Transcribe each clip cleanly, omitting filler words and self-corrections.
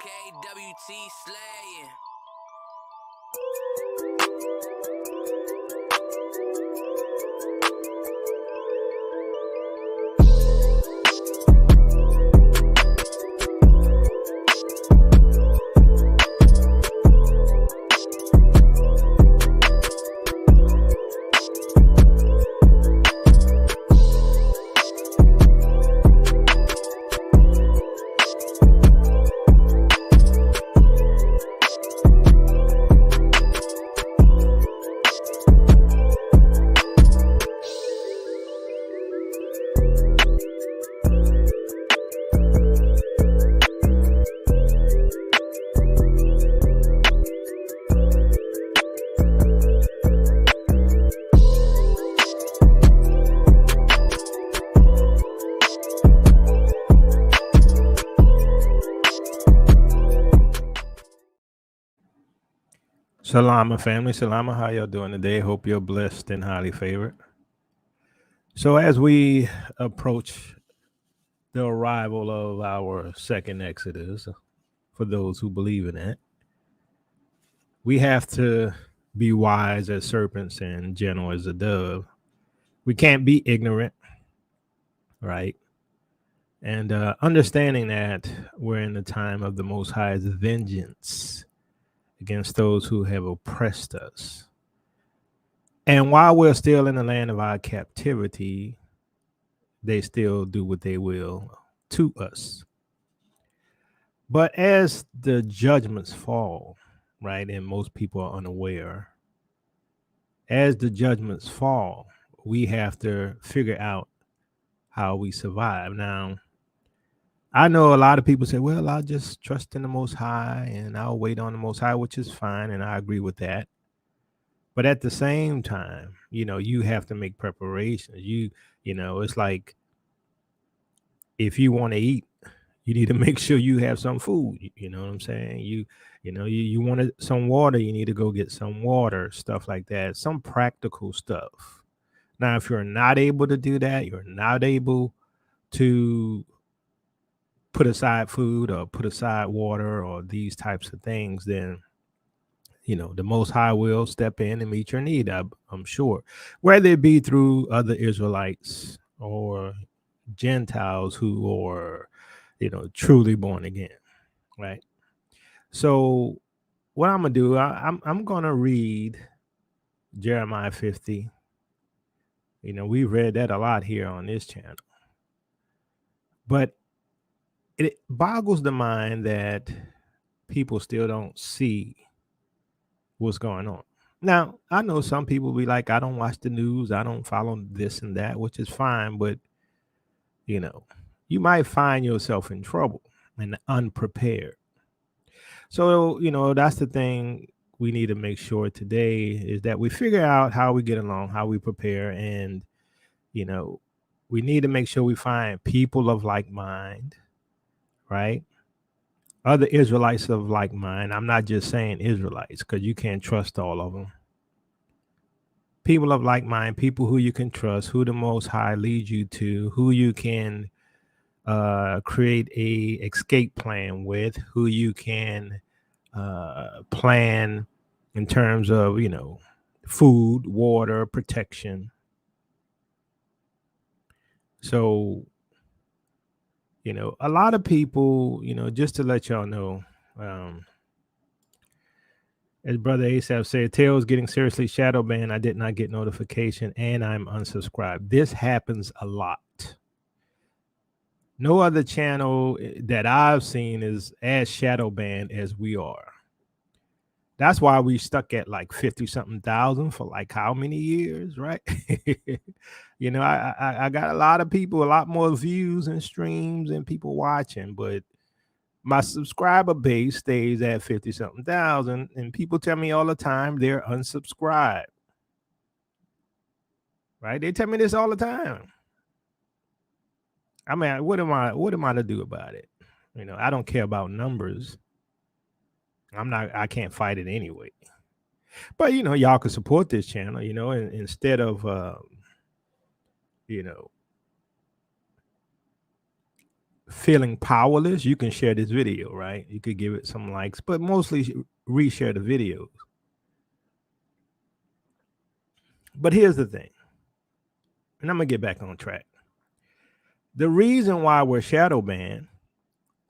KWT slaying. Salama family, Salama, how y'all doing today? Hope you're blessed and highly favored. So as we approach the arrival of our second Exodus, for those who believe in it, we have to be wise as serpents and gentle as a dove. We can't be ignorant, right? And understanding that we're in the time of the Most High's vengeance against those who have oppressed us. And while we're still in the land of our captivity, they still do what they will to us. But as the judgments fall, right, and most people are unaware, as the judgments fall, we have to figure out how we survive. Now, I know a lot of people say, well, I'll just trust in the Most High and I'll wait on the Most High, which is fine. And I agree with that. But at the same time, you have to make preparations. It's like if you want to eat, you need to make sure you have some food. You know what I'm saying? You wanted some water, you need to go get some water, stuff like that. Some practical stuff. Now, if you're not able to do that, you're not able to put aside food or put aside water or these types of things, then the Most High will step in and meet your need, I'm sure, whether it be through other Israelites or Gentiles who are, truly born again, right? So what I'm gonna do, I'm gonna read Jeremiah 50. We've read that a lot here on this channel, but it boggles the mind that people still don't see what's going on. Now, I know some people be like, I don't watch the news, I don't follow this and that, which is fine, but you might find yourself in trouble and unprepared. So, that's the thing we need to make sure today is that we figure out how we get along, how we prepare, and we need to make sure we find people of like mind, right? Other Israelites of like mind. I'm not just saying Israelites because you can't trust all of them. People of like mind, people who you can trust, who the Most High leads you to, who you can create a escape plan with, who you can plan in terms of food, water, protection. So a lot of people, just to let y'all know, as Brother Asaph said, Tails getting seriously shadow banned. I did not get notification and I'm unsubscribed. This happens a lot. No other channel that I've seen is as shadow banned as we are. That's why we stuck at like 50 something thousand for like how many years, right? I got a lot of people, a lot more views and streams and people watching, but my subscriber base stays at 50 something thousand, and people tell me all the time they're unsubscribed. Right? They tell me this all the time. I mean, what am I to do about it? I don't care about numbers. I can't fight it anyway. But y'all can support this channel, instead of feeling powerless, you can share this video, right? You could give it some likes, but mostly reshare the videos. But here's the thing, and I'm gonna get back on track. The reason why we're shadow banned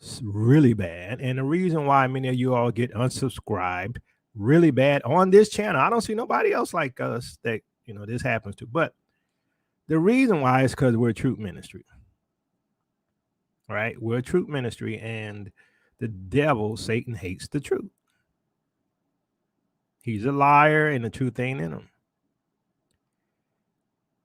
is really bad, and the reason why many of you all get unsubscribed really bad on this channel. I don't see nobody else like us that this happens to, but the reason why is because we're a truth ministry. Right? We're a truth ministry, and the devil, Satan, hates the truth. He's a liar, and the truth ain't in him.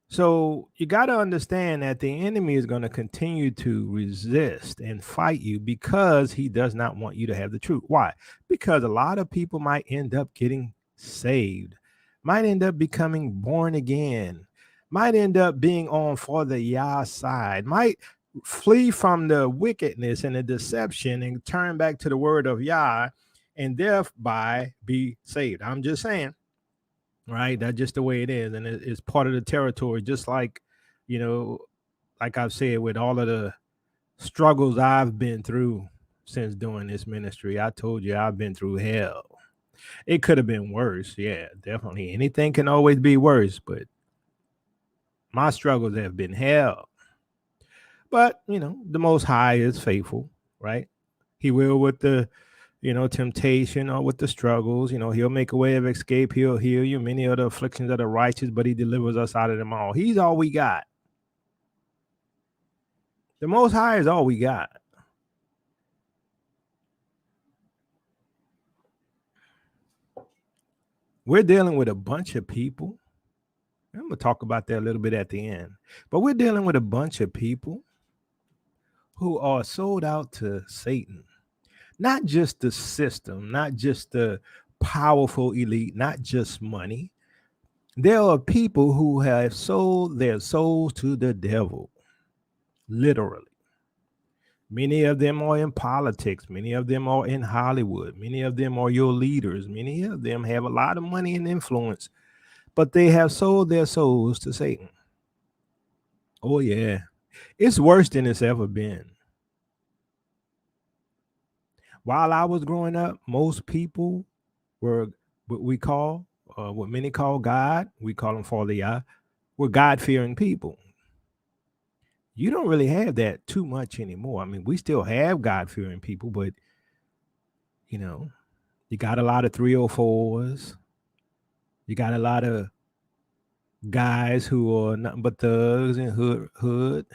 So you got to understand that the enemy is going to continue to resist and fight you because he does not want you to have the truth. Why? Because a lot of people might end up getting saved, might end up becoming born again, might end up being on for the Yah side, might flee from the wickedness and the deception and turn back to the word of Yah and thereby be saved. I'm just saying. Right, that's just the way it is, and it's part of the territory. Just like, like I've said, with all of the struggles I've been through since doing this ministry, I told you I've been through hell. It could have been worse, yeah, definitely. Anything can always be worse, but my struggles have been hell. But the Most High is faithful, right? He will with the temptation or with the struggles, he'll make a way of escape. He'll heal you. Many of the afflictions of the righteous, but he delivers us out of them all. He's all we got. The Most High is all we got. We're dealing with a bunch of people. I'm going to talk about that a little bit at the end. But we're dealing with a bunch of people who are sold out to Satan. Not just the system, not just the powerful elite, not just money. There are people who have sold their souls to the devil, literally. Many of them are in politics. Many of them are in Hollywood. Many of them are your leaders. Many of them have a lot of money and influence, but they have sold their souls to Satan. Oh, yeah. It's worse than it's ever been. While I was growing up, most people were what many call God. We call them Father Yah. We're God-fearing people. You don't really have that too much anymore. I mean, we still have God-fearing people, but you got a lot of 304s. You got a lot of guys who are nothing but thugs and hood.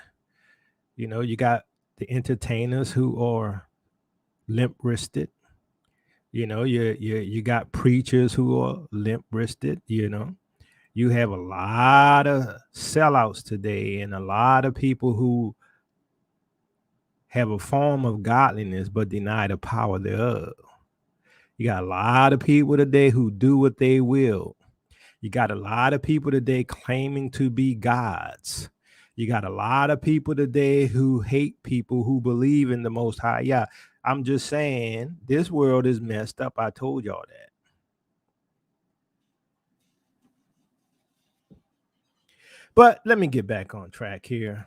You got the entertainers who are limp-wristed. You got preachers who are limp-wristed. You have a lot of sellouts today and a lot of people who have a form of godliness but deny the power thereof. You got a lot of people today who do what they will. You got a lot of people today claiming to be gods. You got a lot of people today who hate people who believe in the Most High. Yeah, I'm just saying this world is messed up. I told y'all that. But let me get back on track here.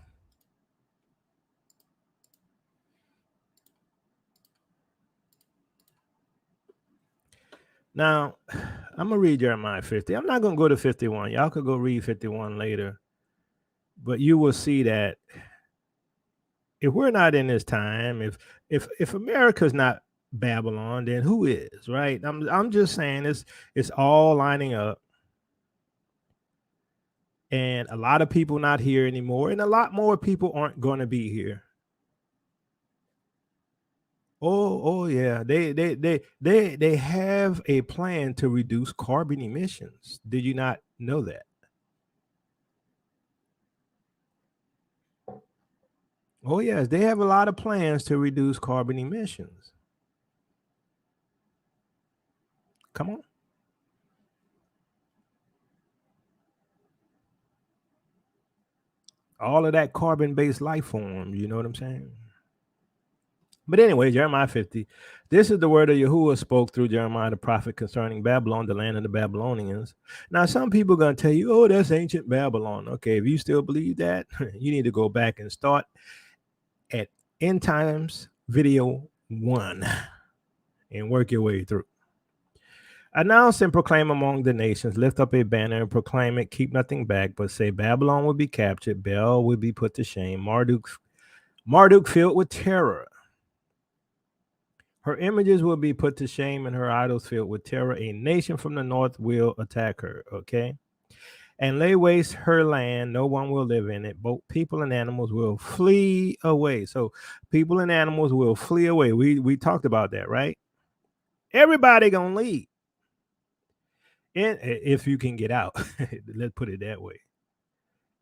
Now, I'm going to read Jeremiah 50. I'm not going to go to 51. Y'all could go read 51 later. But you will see that if we're not in this time, if America's not Babylon, then who is, right? I'm just saying it's all lining up. And a lot of people not here anymore, and a lot more people aren't going to be here. Oh yeah, they have a plan to reduce carbon emissions. Did you not know that? Oh yes, they have a lot of plans to reduce carbon emissions. Come on. All of that carbon-based life form, you know what I'm saying? But anyway, Jeremiah 50. This is the word of Yahuwah spoke through Jeremiah the prophet concerning Babylon, the land of the Babylonians. Now, some people are going to tell you, oh, that's ancient Babylon. Okay, if you still believe that, you need to go back and start at End Times Video 1 and work your way through. Announce and proclaim among the nations, lift up a banner and proclaim it, keep nothing back, but say Babylon will be captured, Bel will be put to shame, Marduk filled with terror. Her images will be put to shame and her idols filled with terror. A nation from the north will attack her, okay? And lay waste her land. No one will live in it. Both people and animals will flee away. So people and animals will flee away. We talked about that, right? Everybody gonna leave. And if you can get out, let's put it that way.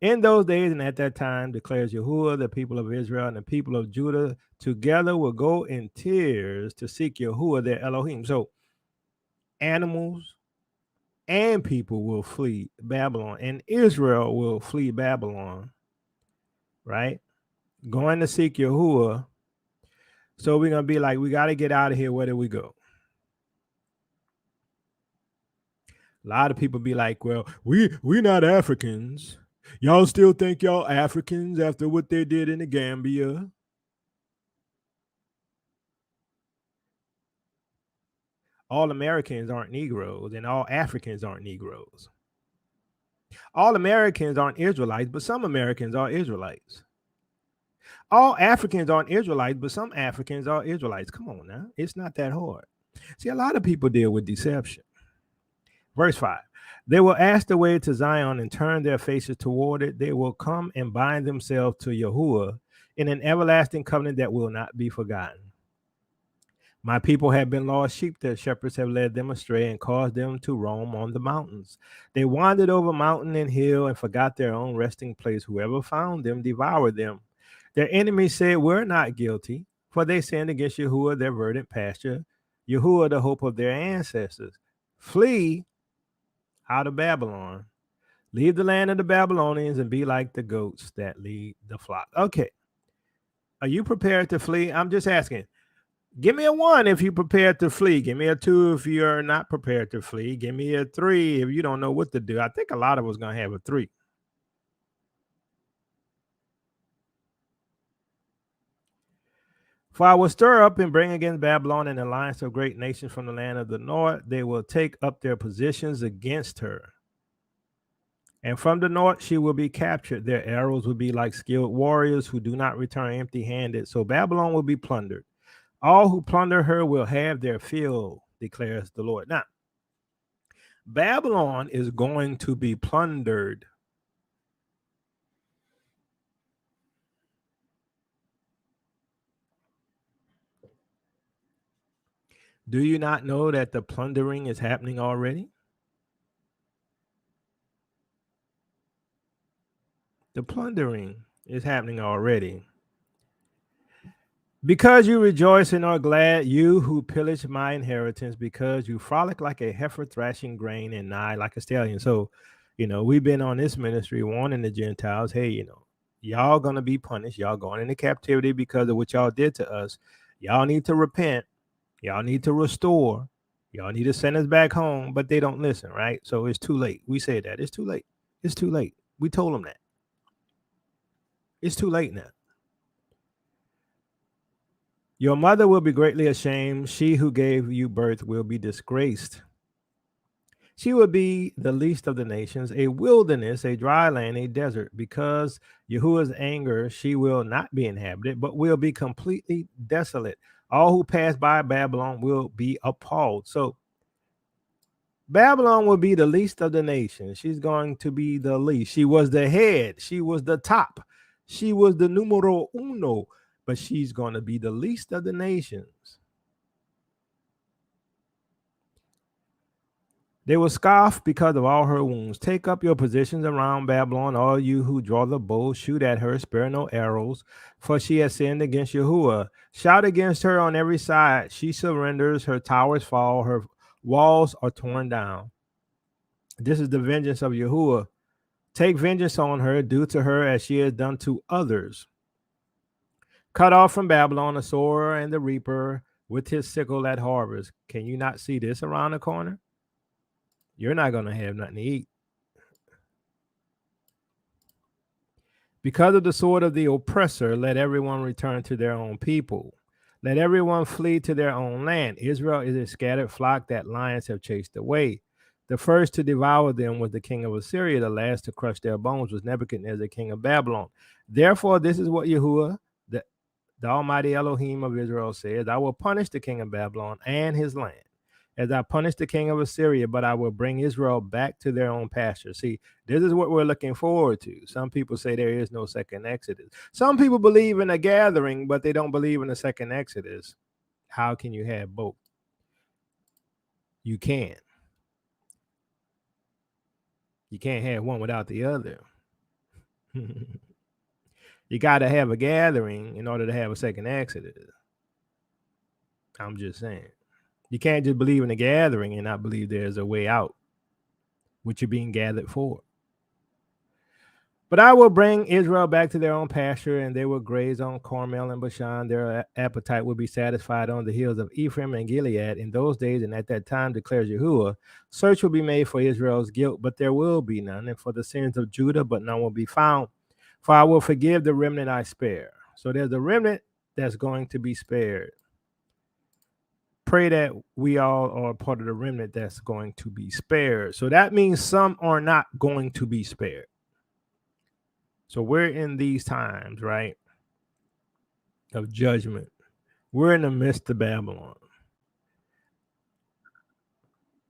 In those days and at that time, declares Yahuwah, the people of Israel and the people of Judah together will go in tears to seek Yahuwah, their Elohim. So animals and people will flee Babylon, and Israel will flee Babylon, right? Going to seek Yahuwah. So we're going to be like, we got to get out of here. Where do we go? A lot of people be like, well, we're not Africans. Y'all still think y'all Africans after what they did in the Gambia? All Americans aren't Negroes, and all Africans aren't Negroes. All Americans aren't Israelites, but some Americans are Israelites. All Africans aren't Israelites, but some Africans are Israelites. Come on now. It's not that hard. See, a lot of people deal with deception. Verse 5. They will ask the way to Zion and turn their faces toward it. They will come and bind themselves to Yahuwah in an everlasting covenant that will not be forgotten. My people have been lost sheep. Their shepherds have led them astray and caused them to roam on the mountains. They wandered over mountain and hill and forgot their own resting place. Whoever found them devoured them. Their enemies said, we're not guilty, for they sinned against Yahuwah, their verdant pasture, Yahuwah, the hope of their ancestors. Flee out of Babylon. Leave the land of the Babylonians and be like the goats that lead the flock. Okay. Are you prepared to flee? I'm just asking. Give me a 1 if you're prepared to flee. Give me a 2 if you're not prepared to flee. Give me a 3 if you don't know what to do. I think a lot of us going to have a 3. For I will stir up and bring against Babylon an alliance of great nations from the land of the north. They will take up their positions against her. And from the north she will be captured. Their arrows will be like skilled warriors who do not return empty-handed. So Babylon will be plundered. All who plunder her will have their fill, declares the Lord. Now, Babylon is going to be plundered. Do you not know that the plundering is happening already? The plundering is happening already. Because you rejoice and are glad, you who pillage my inheritance, because you frolic like a heifer thrashing grain and nigh like a stallion. So, we've been on this ministry warning the Gentiles, hey, y'all going to be punished. Y'all going into captivity because of what y'all did to us. Y'all need to repent. Y'all need to restore. Y'all need to send us back home, but they don't listen, right? So it's too late. We say that. It's too late. It's too late. We told them that. It's too late now. Your mother will be greatly ashamed. She who gave you birth will be disgraced. She will be the least of the nations, a wilderness, a dry land, a desert. Because Yahuwah's anger, she will not be inhabited, but will be completely desolate. All who pass by Babylon will be appalled. So Babylon will be the least of the nations. She's going to be the least. She was the head. She was the top. She was the numero uno. But she's going to be the least of the nations. They will scoff because of all her wounds. Take up your positions around Babylon, all you who draw the bow, shoot at her, spare no arrows, for she has sinned against Yahuwah. Shout against her on every side. She surrenders, her towers fall, her walls are torn down. This is the vengeance of Yahuwah. Take vengeance on her, do to her as she has done to others. Cut off from Babylon the sower and the reaper with his sickle at harvest. Can you not see this around the corner? You're not going to have nothing to eat. Because of the sword of the oppressor, let everyone return to their own people. Let everyone flee to their own land. Israel is a scattered flock that lions have chased away. The first to devour them was the king of Assyria. The last to crush their bones was Nebuchadnezzar, king of Babylon. Therefore, this is what Yahuwah, the Almighty Elohim of Israel, says: I will punish the king of Babylon and his land, as I punished the king of Assyria, but I will bring Israel back to their own pasture. See, this is what we're looking forward to. Some people say there is no second Exodus. Some people believe in a gathering, but they don't believe in the second Exodus. How can you have both? You can't. You can't have one without the other. You got to have a gathering in order to have a second Exodus. I'm just saying. You can't just believe in a gathering and not believe there's a way out, which you're being gathered for. But I will bring Israel back to their own pasture, and they will graze on Carmel and Bashan. Their appetite will be satisfied on the hills of Ephraim and Gilead. In those days and at that time, declares Yahuwah, search will be made for Israel's guilt, but there will be none, and for the sins of Judah, but none will be found. For I will forgive the remnant I spare. So there's a remnant that's going to be spared. Pray that we all are part of the remnant that's going to be spared. So that means some are not going to be spared. So we're in these times, right, of judgment. We're in the midst of Babylon,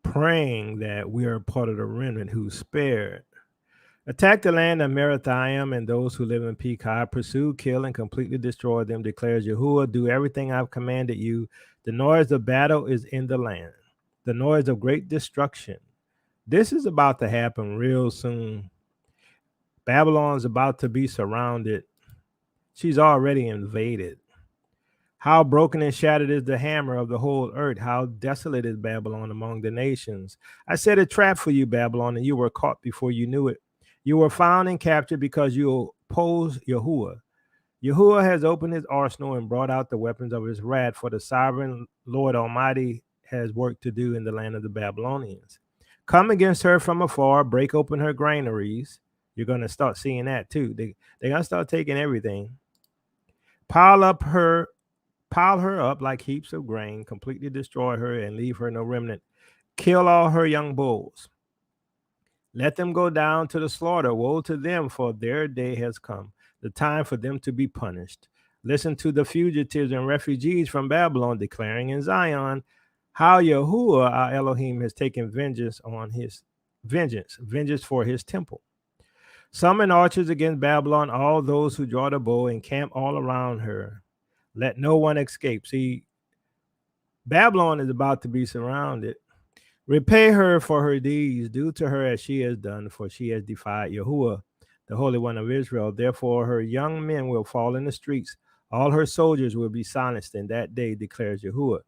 praying that we are part of the remnant who's spared. Attack the land of Merathaim and those who live in Pekah. Pursue, kill, and completely destroy them, declares Yahuwah. Do everything I've commanded you. The noise of battle is in the land, the noise of great destruction. This is about to happen real soon. Babylon's about to be surrounded. She's already invaded. How broken and shattered is the hammer of the whole earth. How desolate is Babylon among the nations. I set a trap for you, Babylon, and you were caught before you knew it. You were found and captured because you opposed Yahuwah. Yahuwah has opened his arsenal and brought out the weapons of his wrath, for the sovereign Lord Almighty has work to do in the land of the Babylonians. Come against her from afar, break open her granaries. You're going to start seeing that too. They're going to start taking everything. Pile her up like heaps of grain, completely destroy her and leave her no remnant. Kill all her young bulls. Let them go down to the slaughter. Woe to them, for their day has come, the time for them to be punished. Listen to the fugitives and refugees from Babylon declaring in Zion how Yahuwah, our Elohim, has taken vengeance for his temple. Summon archers against Babylon, all those who draw the bow, and camp all around her. Let no one escape. See, Babylon is about to be surrounded. Repay her for her deeds. Do to her as she has done, for she has defied Yahuwah, the Holy One of Israel. Therefore, her young men will fall in the streets. All her soldiers will be silenced in that day, declares Yahuwah.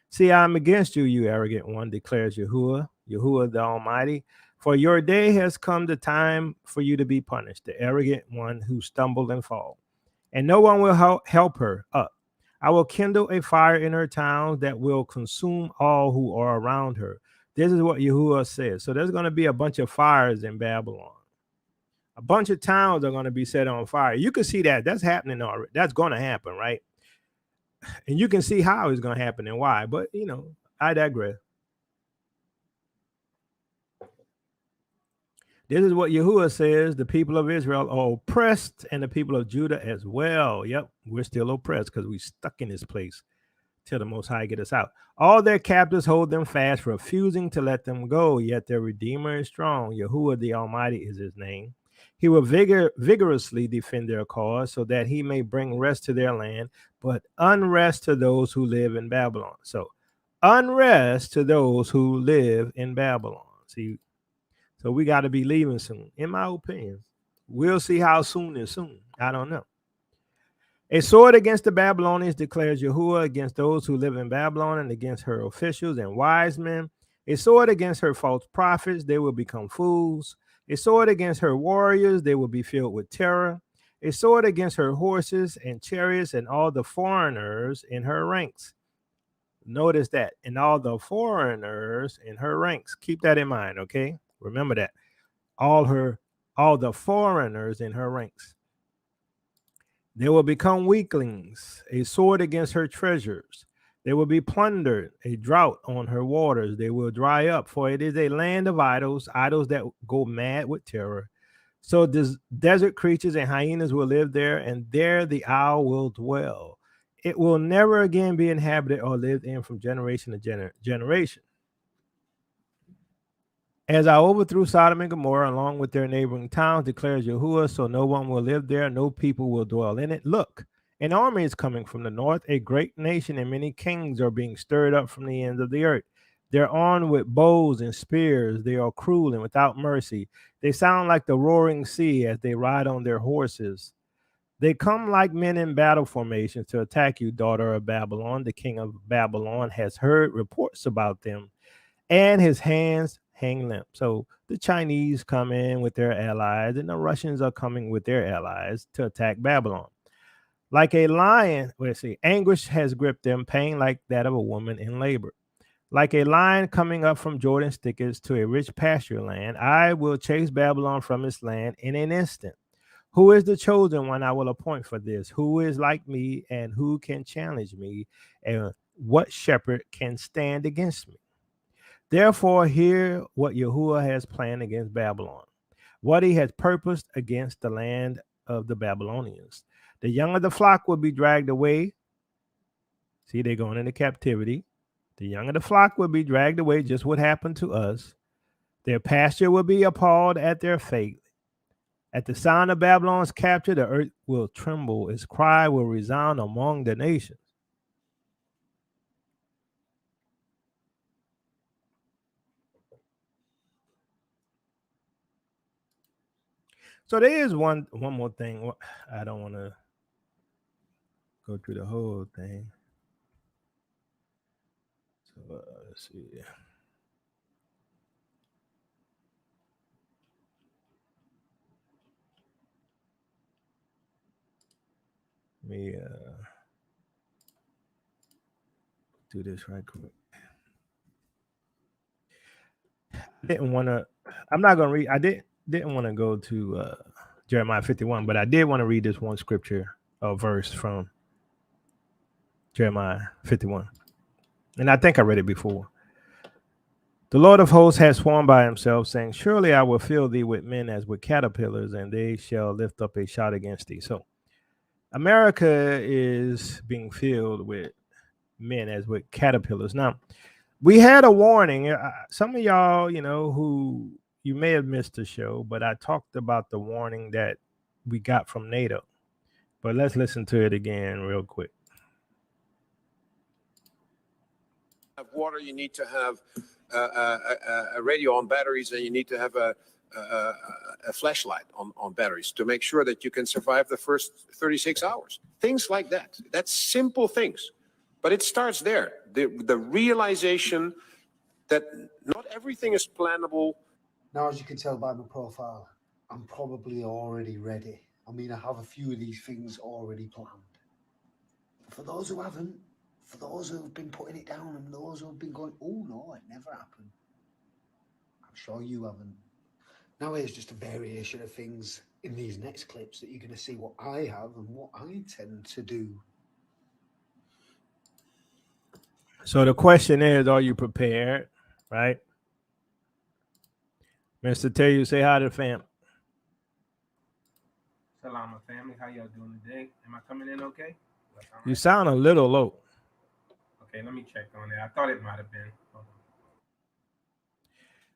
See, I am against you, you arrogant one, declares Yahuwah, Yahuwah the Almighty. For your day has come, the time for you to be punished, the arrogant one who stumbled and fall. And no one will help her up. I will kindle a fire in her towns that will consume all who are around her. This is what Yahuwah says. So there's going to be a bunch of fires in Babylon. A bunch of towns are going to be set on fire. You can see that. That's happening already. That's going to happen, right? And you can see how it's going to happen and why. But, I digress. This is what Yahuwah says. The people of Israel are oppressed, and the people of Judah as well. Yep, we're still oppressed because we're stuck in this place till the Most High get us out. All their captors hold them fast, refusing to let them go, yet their Redeemer is strong. Yahuwah the Almighty is his name. He will vigorously defend their cause so that he may bring rest to their land, but unrest to those who live in Babylon. So unrest to those who live in Babylon. See, so we got to be leaving soon, in my opinion. We'll see how soon is soon. I don't know. A sword against the Babylonians, declares Yahuwah, against those who live in Babylon and against her officials and wise men. A sword against her false prophets, they will become fools. A sword against her warriors, they will be filled with terror. A sword against her horses and chariots and all the foreigners in her ranks. Notice that, and all the foreigners in her ranks. Keep that in mind, okay? Remember that. All the foreigners in her ranks. They will become weaklings, a sword against her treasures. They will be plundered, a drought on her waters. They will dry up, for it is a land of idols, idols that go mad with terror. So desert creatures and hyenas will live there, and there the owl will dwell. It will never again be inhabited or lived in from generation to generation. As I overthrew Sodom and Gomorrah along with their neighboring towns, declares Yahuwah, so no one will live there, no people will dwell in it. Look, an army is coming from the north, a great nation, and many kings are being stirred up from the ends of the earth. They're armed with bows and spears. They are cruel and without mercy. They sound like the roaring sea as they ride on their horses. They come like men in battle formations to attack you, daughter of Babylon. The king of Babylon has heard reports about them, and his hands hang limp. So the Chinese come in with their allies, and the Russians are coming with their allies to attack Babylon. Like a lion, let's see, anguish has gripped them, pain like that of a woman in labor. Like a lion coming up from Jordan's thickets to a rich pasture land, I will chase Babylon from its land in an instant. Who is the chosen one I will appoint for this? Who is like me, and who can challenge me? And what shepherd can stand against me? Therefore, hear what Yahuwah has planned against Babylon, what he has purposed against the land of the Babylonians. The young of the flock will be dragged away. See, they're going into captivity. The young of the flock will be dragged away, just what happened to us. Their pasture will be appalled at their fate. At the sound of Babylon's capture, the earth will tremble. Its cry will resound among the nations. So there is one more thing. I don't want to go through the whole thing. So let's see. Let me do this right quick. Didn't want to. I'm not gonna read. I didn't want to go to Jeremiah 51, but I did want to read this one scripture verse from Jeremiah 51, and I think I read it before. The Lord of hosts has sworn by himself, saying, surely I will fill thee with men as with caterpillars, and they shall lift up a shout against thee. So America is being filled with men as with caterpillars. Now, we had a warning. Some of y'all, who you may have missed the show, but I talked about the warning that we got from NATO. But let's listen to it again real quick. Water, you need to have a radio on batteries, and you need to have a flashlight on batteries to make sure that you can survive the first 36 hours. Things like that. That's simple things. But it starts there. The realization that not everything is plannable. Now, as you can tell by my profile, I'm probably already ready. I mean, I have a few of these things already planned. But for those who haven't, for those who have been putting it down and those who have been going, oh no, it never happened. I'm sure you haven't. Now here's just a variation of things in these next clips that you're going to see what I have and what I intend to do. So the question is, are you prepared? Right? Mr. Taylor, say hi to the fam. Salam, family. How y'all doing today? Am I coming in okay? You sound a little low. Okay, let me check on it. I thought it might have been.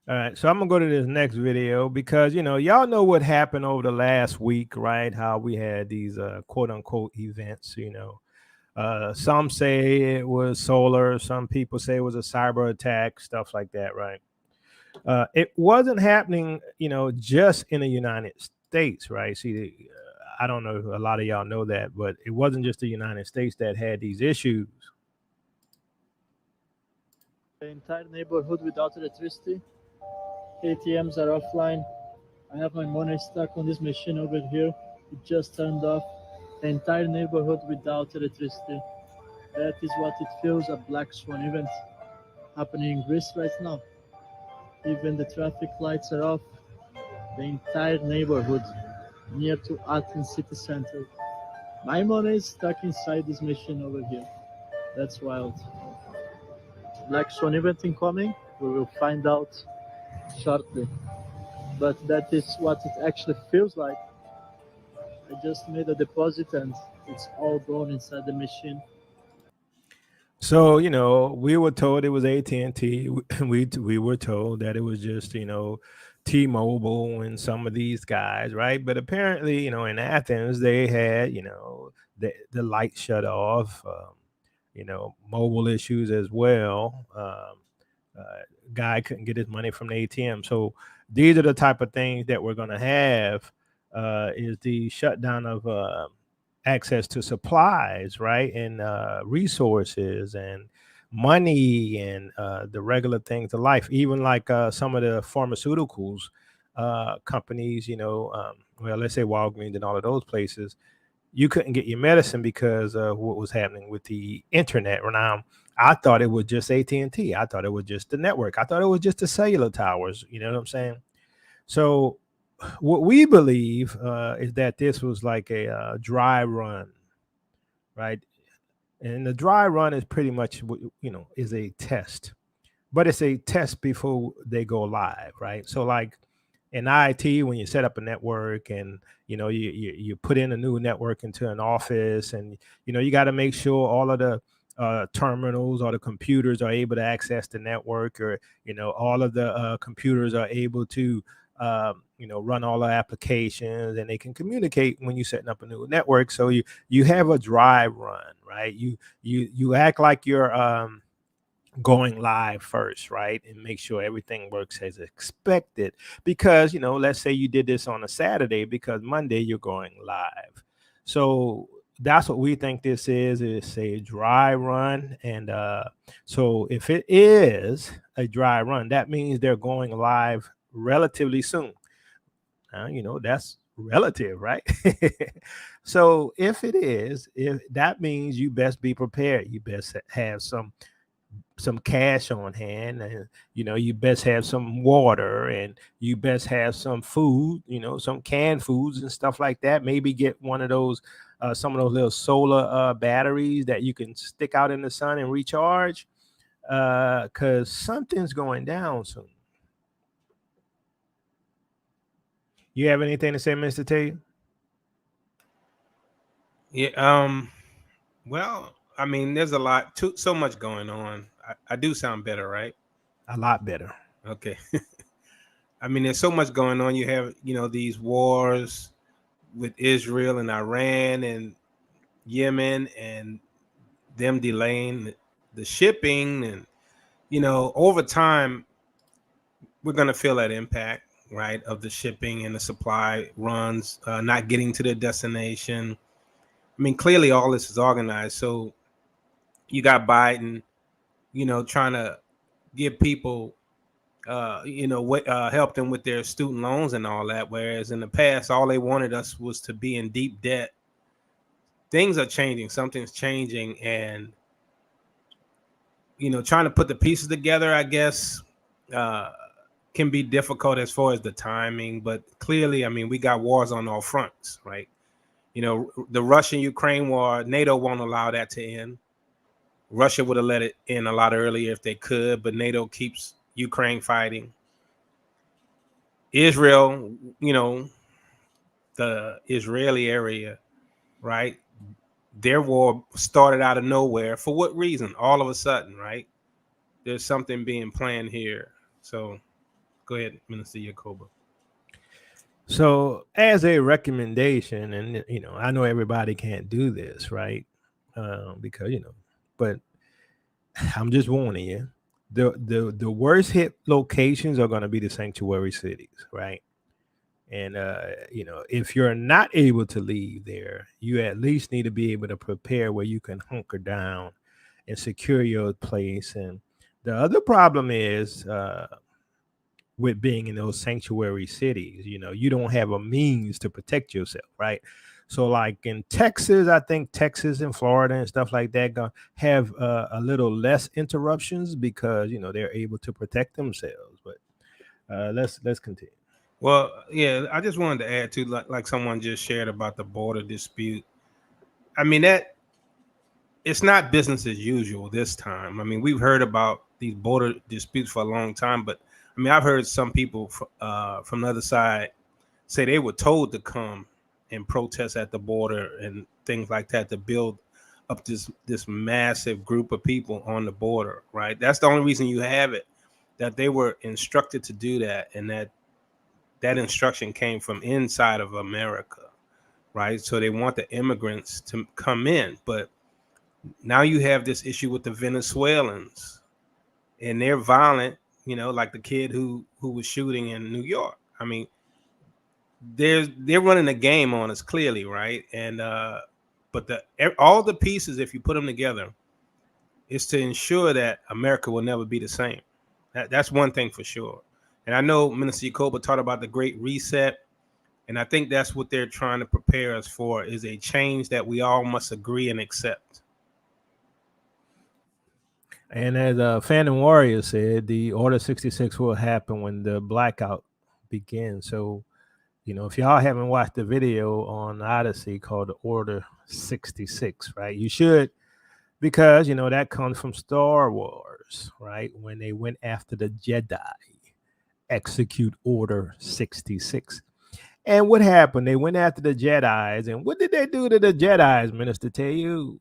All right, so I'm gonna go to this next video because y'all know what happened over the last week, right? How we had these quote unquote events. Some say it was solar, some people say it was a cyber attack, stuff like that, right? It wasn't happening, just in the United States, right? See, I don't know, a lot of y'all know that, but it wasn't just the United States that had these issues. The entire neighborhood without electricity. ATMs are offline. I have my money stuck on this machine over here. It just turned off. The entire neighborhood without electricity. That is what it feels, a black swan event happening in Greece right now. Even the traffic lights are off. The entire neighborhood near to Athens city center My money is stuck inside this machine over here. That's wild. Black Swan event incoming. We will find out shortly. But that is what it actually feels like. I just made a deposit and it's all gone inside the machine. So we were told it was AT&T. We were told that it was just T-Mobile and some of these guys, right? But apparently, in Athens, they had the light shut off. Mobile issues as well. Guy couldn't get his money from the ATM. So these are the type of things that we're going to have. Is the shutdown of access to supplies, right, and resources and money and the regular things of life, even like some of the pharmaceuticals companies, well, let's say Walgreens and all of those places, you couldn't get your medicine because of what was happening with the internet. Now, I thought it was just AT&T. I thought it was just the network. I thought it was just the cellular towers. You know what I'm saying? So what we believe is that this was like a dry run, right? And the dry run is pretty much, is a test, but it's a test before they go live, right? So like in IT, when you set up a network and, you put in a new network into an office and, you got to make sure all of the terminals or the computers are able to access the network, or, all of the computers are able to run all the applications and they can communicate when you're setting up a new network. So you have a dry run, right? You act like you're going live first, right? And make sure everything works as expected, because let's say you did this on a Saturday, because Monday you're going live. So that's what we think this is a dry run. And so if it is a dry run, that means they're going live relatively soon. Now, that's relative, right? So if that means you best be prepared. You best have some cash on hand, and you best have some water, and you best have some food, some canned foods and stuff like that. Maybe get one of those some of those little solar batteries that you can stick out in the sun and recharge, because something's going down soon. You have anything to say, Mr. Taylor? Yeah. Well, I mean, there's so much going on. I do sound better, right? A lot better. Okay. I mean, there's so much going on. You have, these wars with Israel and Iran and Yemen, and them delaying the shipping, and over time we're going to feel that impact, right, of the shipping and the supply runs not getting to their destination. I mean, clearly all this is organized. So you got Biden, trying to give people help them with their student loans and all that, whereas in the past all they wanted us was to be in deep debt. Things are changing. Something's changing, and trying to put the pieces together, I guess, can be difficult as far as the timing. But clearly, I mean, we got wars on all fronts, right? The Russian-Ukraine war, NATO won't allow that to end. Russia would have let it in a lot earlier if they could, but NATO keeps Ukraine fighting. Israel, the Israeli area, right? Their war started out of nowhere. For what reason? All of a sudden, right? There's something being planned here. So go ahead, Minister Yacoba. So as a recommendation, and I know everybody can't do this, right? Because but I'm just warning you, the worst hit locations are going to be the sanctuary cities, right? And if you're not able to leave there, you at least need to be able to prepare where you can hunker down and secure your place. And the other problem is with being in those sanctuary cities, you don't have a means to protect yourself, right? So like in Texas, I think Texas and Florida and stuff like that gonna have a little less interruptions because they're able to protect themselves. But let's continue. Well, yeah, I just wanted to add to like someone just shared about the border dispute. I mean, that it's not business as usual this time. I mean, we've heard about these border disputes for a long time, but I mean, I've heard some people from the other side say they were told to come and protest at the border and things like that to build up this massive group of people on the border, right? That's the only reason you have it, that they were instructed to do that, and that instruction came from inside of America, right? So they want the immigrants to come in, but now you have this issue with the Venezuelans, and they're violent, you know, like the kid who was shooting in New York. I mean, they're running a game on us clearly, right? And but all the pieces, if you put them together, is to ensure that America will never be the same. That's one thing for sure. And I know Minister Yacoba talked about the Great Reset, and I think that's what they're trying to prepare us for, is a change that we all must agree and accept. And as Phantom Warrior said, the Order 66 will happen when the blackout begins. So, you know, if y'all haven't watched the video on Odyssey called the Order 66, right? You should, because, you know, that comes from Star Wars, right? When they went after the Jedi, execute Order 66. And what happened? They went after the Jedis. And what did they do to the Jedis, Minister Teo?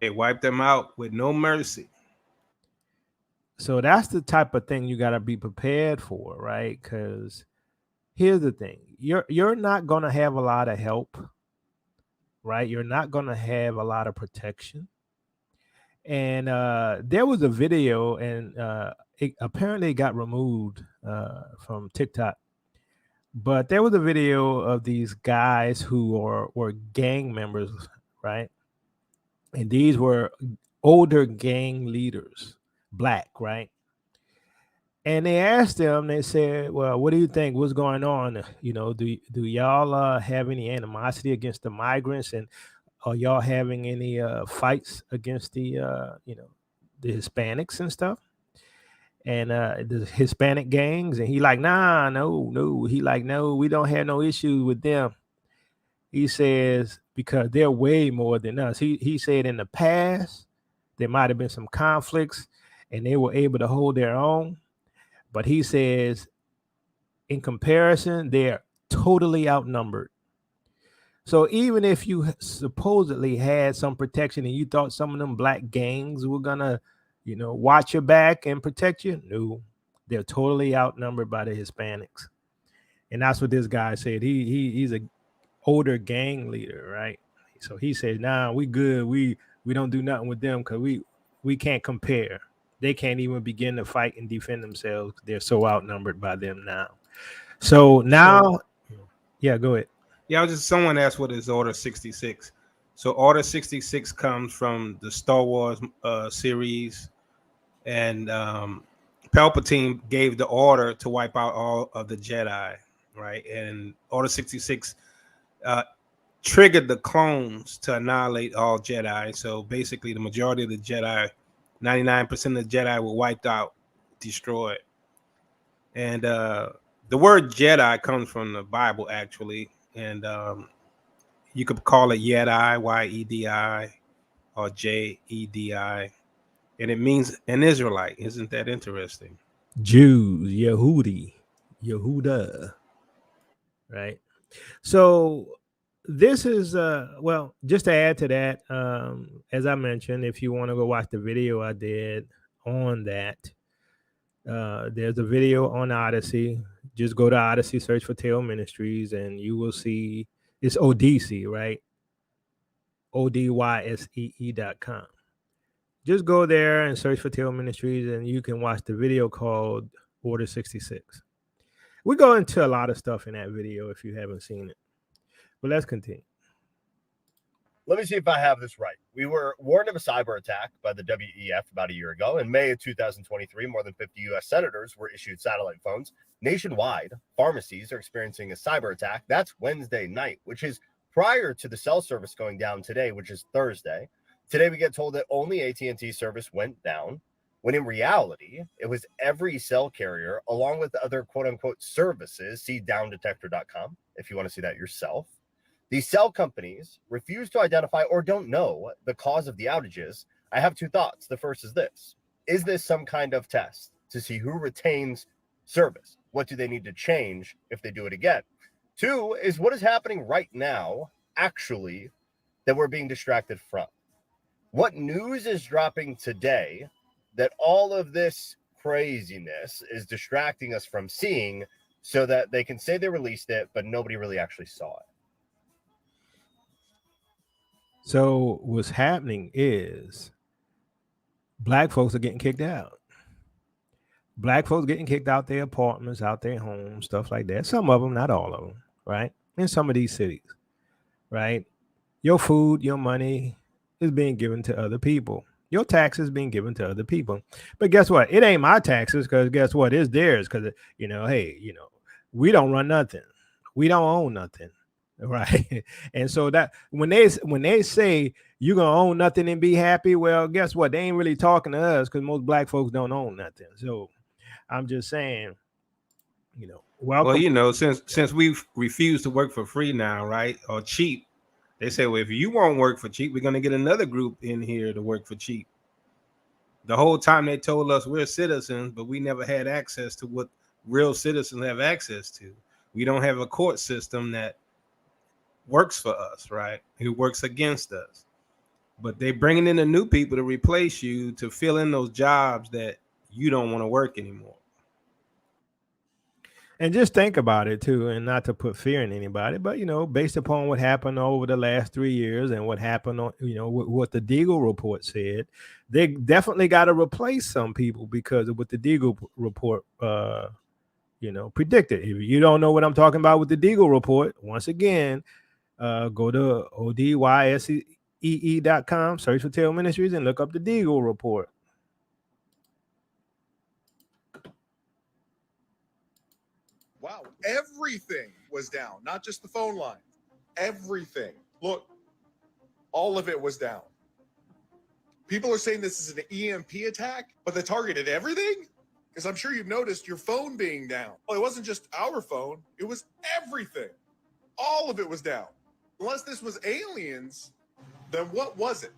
They wiped them out with no mercy. So that's the type of thing you got to be prepared for, right? Because here's the thing. You're not going to have a lot of help, right? You're not going to have a lot of protection. And there was a video, and it apparently got removed from TikTok. But there was a video of these guys who were gang members, right? And these were older gang leaders, black, right? And they asked them, they said, well, what do you think? What's going on? You know, do y'all have any animosity against the migrants? And are y'all having any fights against the the Hispanics and stuff? And the Hispanic gangs? And he like, nah, no. He like, no, we don't have no issues with them. He says, because they're way more than us. He said in the past, there might have been some conflicts and they were able to hold their own. But he says, in comparison, they're totally outnumbered. So even if you supposedly had some protection and you thought some of them black gangs were going to, you know, watch your back and protect you, no, they're totally outnumbered by the Hispanics. And that's what this guy said. He's a older gang leader, right? So he said, nah, we good. We don't do nothing with them because we can't compare. They can't even begin to fight and defend themselves. They're so outnumbered by them now. So now, yeah, go ahead. Yeah, someone asked what is Order 66. So Order 66 comes from the Star Wars series, and Palpatine gave the order to wipe out all of the Jedi, right? And Order 66 triggered the clones to annihilate all Jedi. So basically, the majority of the Jedi, 99% of the Jedi, were wiped out, destroyed. And the word Jedi comes from the Bible, actually. And you could call it Yedi, Y-E-D-I, or J-E-D-I. And it means an Israelite. Isn't that interesting? Jews, Yehuda, right? So this is, well, just to add to that, as I mentioned, if you want to go watch the video I did on that, there's a video on Odyssey. Just go to Odyssey, search for Teo Ministries, and you will see it's ODC, right? ODYSEE.com. Just go there and search for Teo Ministries, and you can watch the video called Order 66. We go into a lot of stuff in that video if you haven't seen it. But let's continue. Let me see if I have this right. We were warned of a cyber attack by the WEF about a year ago. In May of 2023, more than 50 U.S. senators were issued satellite phones. Nationwide, pharmacies are experiencing a cyber attack. That's Wednesday night, which is prior to the cell service going down today, which is Thursday. Today, we get told that only AT&T service went down, when in reality, it was every cell carrier, along with other quote-unquote services. See downdetector.com if you want to see that yourself. These cell companies refuse to identify or don't know the cause of the outages. I have two thoughts. The first is this. Is this some kind of test to see who retains service? What do they need to change if they do it again? Two is what is happening right now, actually, that we're being distracted from? What news is dropping today that all of this craziness is distracting us from seeing so that they can say they released it, but nobody really actually saw it? So what's happening is black folks are getting kicked out. Black folks getting kicked out their apartments, out their homes, stuff like that. Some of them, not all of them, right? In some of these cities, right? Your food, your money is being given to other people. Your taxes being given to other people. But guess what? It ain't my taxes, because guess what? It's theirs, because, hey, we don't run nothing. We don't own nothing, right? And so that when they say you're going to own nothing and be happy, well, guess what? They ain't really talking to us, because most black folks don't own nothing. So I'm just saying, welcome. Well, since we've refused to work for free now, right, or cheap, they say, well, if you won't work for cheap, we're going to get another group in here to work for cheap. The whole time they told us we're citizens, but we never had access to what real citizens have access to. We don't have a court system that works for us, right, who works against us. But they're bringing in the new people to replace you to fill in those jobs that you don't want to work anymore. And just think about it too, and not to put fear in anybody, but based upon what happened over the last 3 years and what happened on, what the Deagle report said, they definitely got to replace some people because of what the Deagle report, predicted. If you don't know what I'm talking about with the Deagle report, once again, go to ODYSEE.com, search for Tail Ministries, and look up the Deagle report. Wow, everything was down, not just the phone line. Everything. Look, all of it was down. People are saying this is an EMP attack, but they targeted everything? Because I'm sure you've noticed your phone being down. Well, it wasn't just our phone, it was everything. All of it was down. Unless this was aliens, then what was it?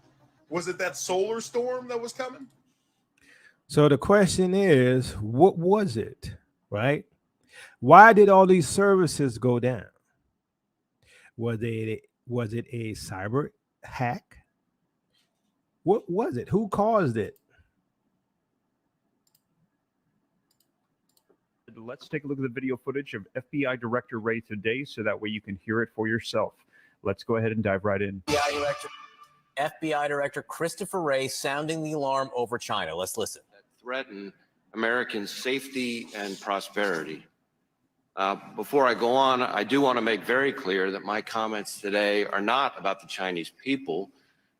Was it that solar storm that was coming? So the question is, what was it, right? Why did all these services go down? Was it a cyber hack? What was it? Who caused it? Let's take a look at the video footage of FBI Director Wray today so that way you can hear it for yourself. Let's go ahead and dive right in. FBI Director Christopher Wray sounding the alarm over China. Let's listen. Threaten American safety and prosperity. Before I go on, I do want to make very clear that my comments today are not about the Chinese people,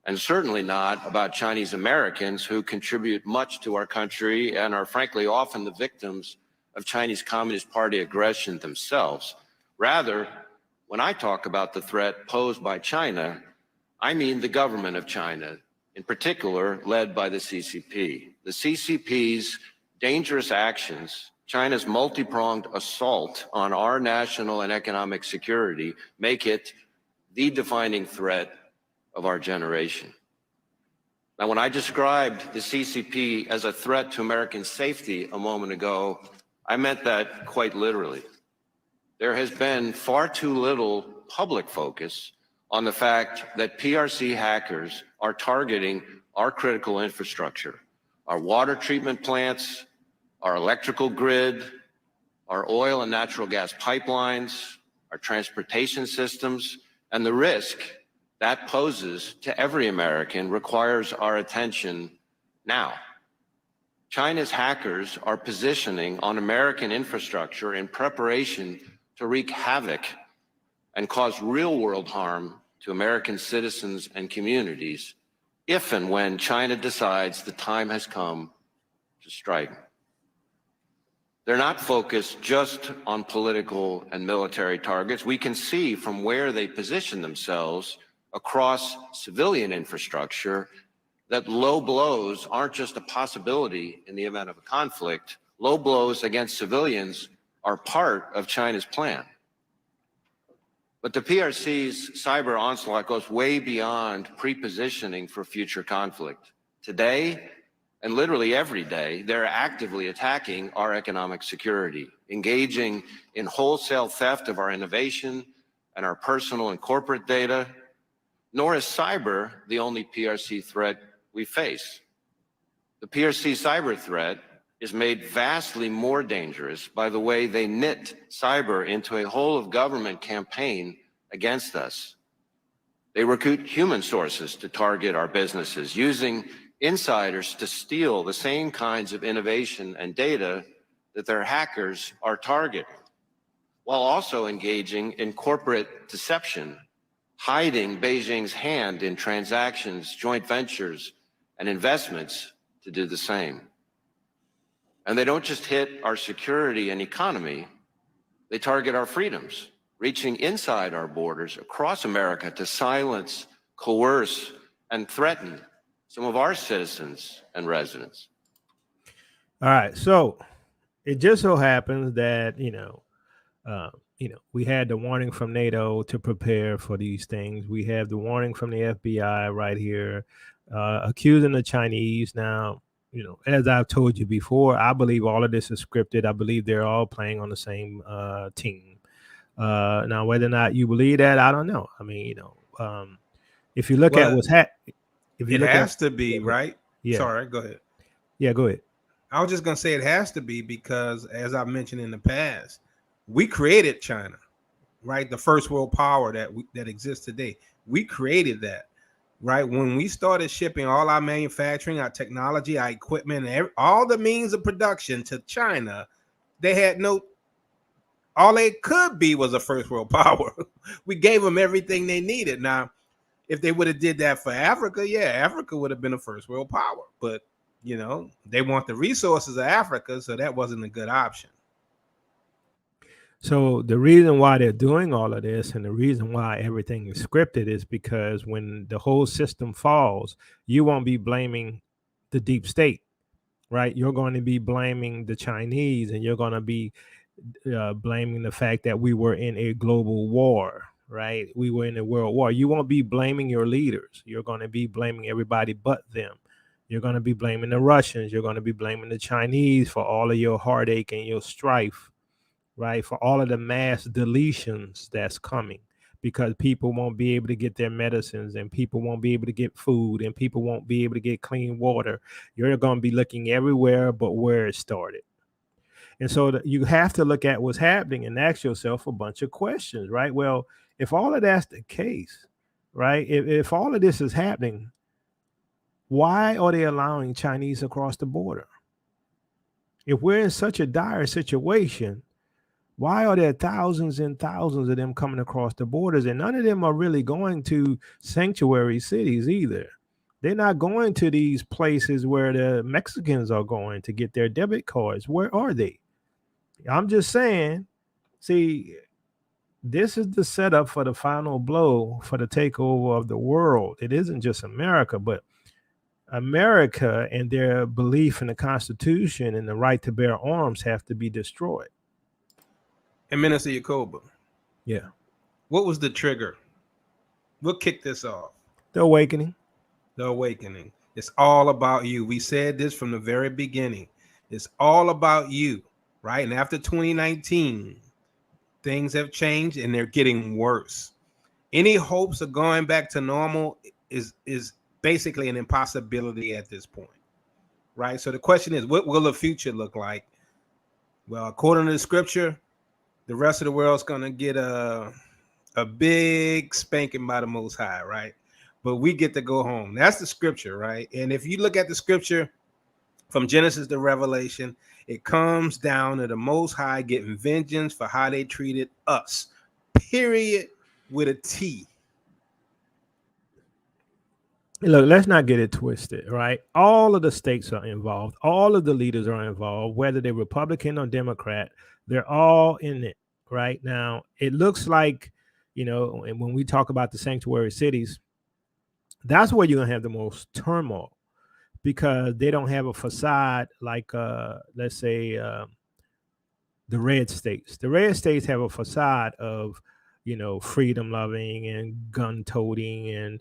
and certainly not about Chinese Americans who contribute much to our country and are frankly often the victims of Chinese Communist Party aggression themselves. Rather, when I talk about the threat posed by China, I mean the government of China, in particular led by the CCP. The CCP's dangerous actions, China's multi-pronged assault on our national and economic security, make it the defining threat of our generation. Now, when I described the CCP as a threat to American safety a moment ago, I meant that quite literally. There has been far too little public focus on the fact that PRC hackers are targeting our critical infrastructure, our water treatment plants, our electrical grid, our oil and natural gas pipelines, our transportation systems, and the risk that poses to every American requires our attention now. China's hackers are positioning on American infrastructure in preparation to wreak havoc and cause real-world harm to American citizens and communities if and when China decides the time has come to strike. They're not focused just on political and military targets. We can see from where they position themselves across civilian infrastructure that low blows aren't just a possibility in the event of a conflict. Low blows against civilians are part of China's plan. But the PRC's cyber onslaught goes way beyond pre-positioning for future conflict. Today, and literally every day, they're actively attacking our economic security, engaging in wholesale theft of our innovation and our personal and corporate data. Nor is cyber the only PRC threat we face. The PRC cyber threat is made vastly more dangerous by the way they knit cyber into a whole of government campaign against us. They recruit human sources to target our businesses, using insiders to steal the same kinds of innovation and data that their hackers are targeting, while also engaging in corporate deception, hiding Beijing's hand in transactions, joint ventures, and investments to do the same. And they don't just hit our security and economy, they target our freedoms, reaching inside our borders across America to silence, coerce, and threaten some of our citizens and residents. All right. So it just so happens that, we had the warning from NATO to prepare for these things. We have the warning from the FBI right here, accusing the Chinese. Now, as I've told you before, I believe all of this is scripted. I believe they're all playing on the same team. Now, whether or not you believe that, I don't know. I mean, if you look at what's happening, it has to be, right? Yeah. Sorry, go ahead. Yeah, go ahead. I was just going to say it has to be because, as I've mentioned in the past, we created China, right? The first world power that exists today. We created that, right? When we started shipping all our manufacturing, our technology, our equipment, all the means of production to China, they had all they could be was a first world power. We gave them everything they needed. Now, if they would have did that for Africa, yeah, Africa would have been a first world power. But, they want the resources of Africa, so that wasn't a good option. So the reason why they're doing all of this and the reason why everything is scripted is because when the whole system falls, you won't be blaming the deep state, right? You're going to be blaming the Chinese, and you're going to be blaming the fact that we were in a global war, right? We were in a world war. You won't be blaming your leaders. You're going to be blaming everybody but them. You're going to be blaming the Russians. You're going to be blaming the Chinese for all of your heartache and your strife, right? For all of the mass deletions that's coming, because people won't be able to get their medicines, and people won't be able to get food, and people won't be able to get clean water. You're going to be looking everywhere but where it started. And so you have to look at what's happening and ask yourself a bunch of questions, right? Well, if all of that's the case, right? If all of this is happening, why are they allowing Chinese across the border? If we're in such a dire situation, why are there thousands and thousands of them coming across the borders? And none of them are really going to sanctuary cities either. They're not going to these places where the Mexicans are going to get their debit cards. Where are they? I'm just saying, see, this is the setup for the final blow for the takeover of the world. It isn't just America, but America and their belief in the Constitution and the right to bear arms have to be destroyed. And Minister Yacoba, yeah, what was the trigger? What kicked this off? The awakening. The awakening. It's all about you. We said this from the very beginning. It's all about you, right? And after 2019, things have changed and they're getting worse. Any hopes of going back to normal is basically an impossibility at this point, right? So the question is, what will the future look like? Well, according to the scripture, the rest of the world's going to get a big spanking by the Most High, right? But we get to go home. That's the scripture, right? And if you look at the scripture from Genesis to Revelation, it comes down to the Most High getting vengeance for how they treated us, period, with a T. Look, let's not get it twisted, right? All of the states are involved. All of the leaders are involved, whether they're Republican or Democrat. They're all in it right now. It looks like, and when we talk about the sanctuary cities, that's where you're going to have the most turmoil, because they don't have a facade like, let's say, the red states. The red states have a facade of, freedom loving and gun toting and,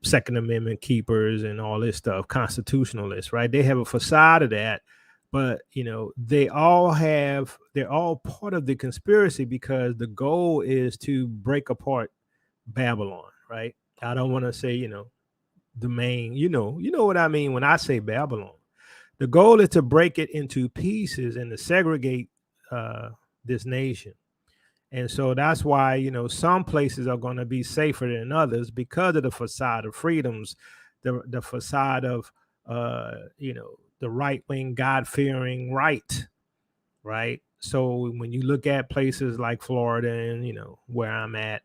Second Amendment keepers and all this stuff, constitutionalists, right? They have a facade of that, but they're all part of the conspiracy because the goal is to break apart Babylon, right? I don't want to say, the main, what I mean when I say Babylon. The goal is to break it into pieces and to segregate this nation. And so that's why, some places are going to be safer than others because of the facade of freedoms, the facade of, the right-wing, God-fearing right? So when you look at places like Florida and, where I'm at,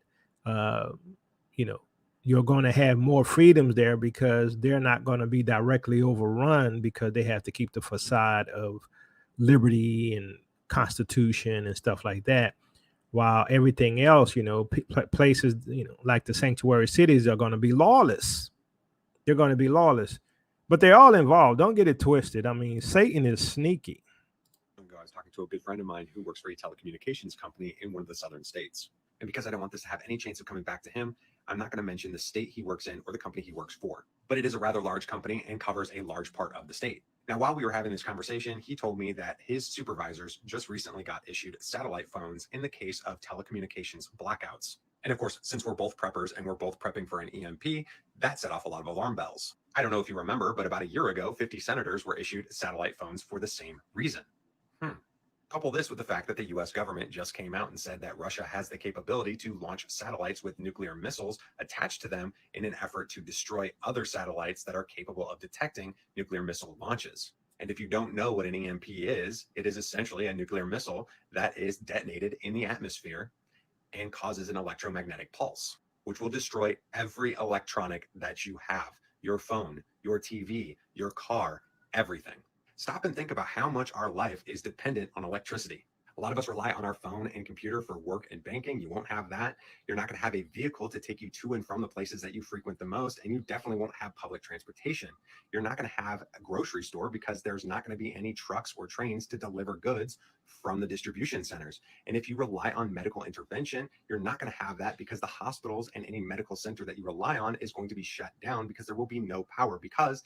you're going to have more freedoms there because they're not going to be directly overrun because they have to keep the facade of liberty and Constitution and stuff like that. While everything else, places, like the sanctuary cities are going to be lawless. They're going to be lawless, but they're all involved. Don't get it twisted. I mean, Satan is sneaky. I was talking to a good friend of mine who works for a telecommunications company in one of the southern states. And because I don't want this to have any chance of coming back to him, I'm not going to mention the state he works in or the company he works for. But it is a rather large company and covers a large part of the state. Now, while we were having this conversation, he told me that his supervisors just recently got issued satellite phones in the case of telecommunications blackouts. And of course, since we're both preppers and we're both prepping for an EMP, that set off a lot of alarm bells. I don't know if you remember, but about a year ago, 50 senators were issued satellite phones for the same reason. Couple this with the fact that the US government just came out and said that Russia has the capability to launch satellites with nuclear missiles attached to them in an effort to destroy other satellites that are capable of detecting nuclear missile launches. And if you don't know what an EMP is, it is essentially a nuclear missile that is detonated in the atmosphere and causes an electromagnetic pulse, which will destroy every electronic that you have, your phone, your TV, your car, everything. Stop and think about how much our life is dependent on electricity. A lot of us rely on our phone and computer for work and banking. You won't have that. You're not going to have a vehicle to take you to and from the places that you frequent the most, and you definitely won't have public transportation. You're not going to have a grocery store because there's not going to be any trucks or trains to deliver goods from the distribution centers. And if you rely on medical intervention, you're not going to have that because the hospitals and any medical center that you rely on is going to be shut down because there will be no power, because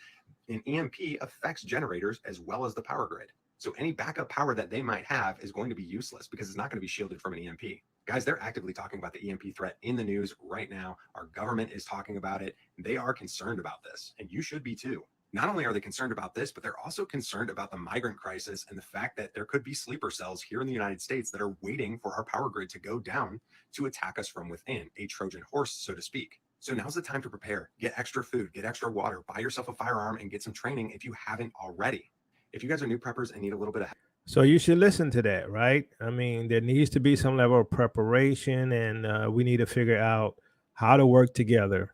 an EMP affects generators as well as the power grid. So any backup power that they might have is going to be useless because it's not going to be shielded from an EMP. Guys, they're actively talking about the EMP threat in the news right now. Our government is talking about it. They are concerned about this, and you should be too. Not only are they concerned about this, but they're also concerned about the migrant crisis and the fact that there could be sleeper cells here in the United States that are waiting for our power grid to go down to attack us from within, a Trojan horse, so to speak. So now's the time to prepare. Get extra food, get extra water, buy yourself a firearm, and get some training if you haven't already. If you guys are new preppers and need a little bit of help. So you should listen to that, right? I mean, there needs to be some level of preparation, and we need to figure out how to work together,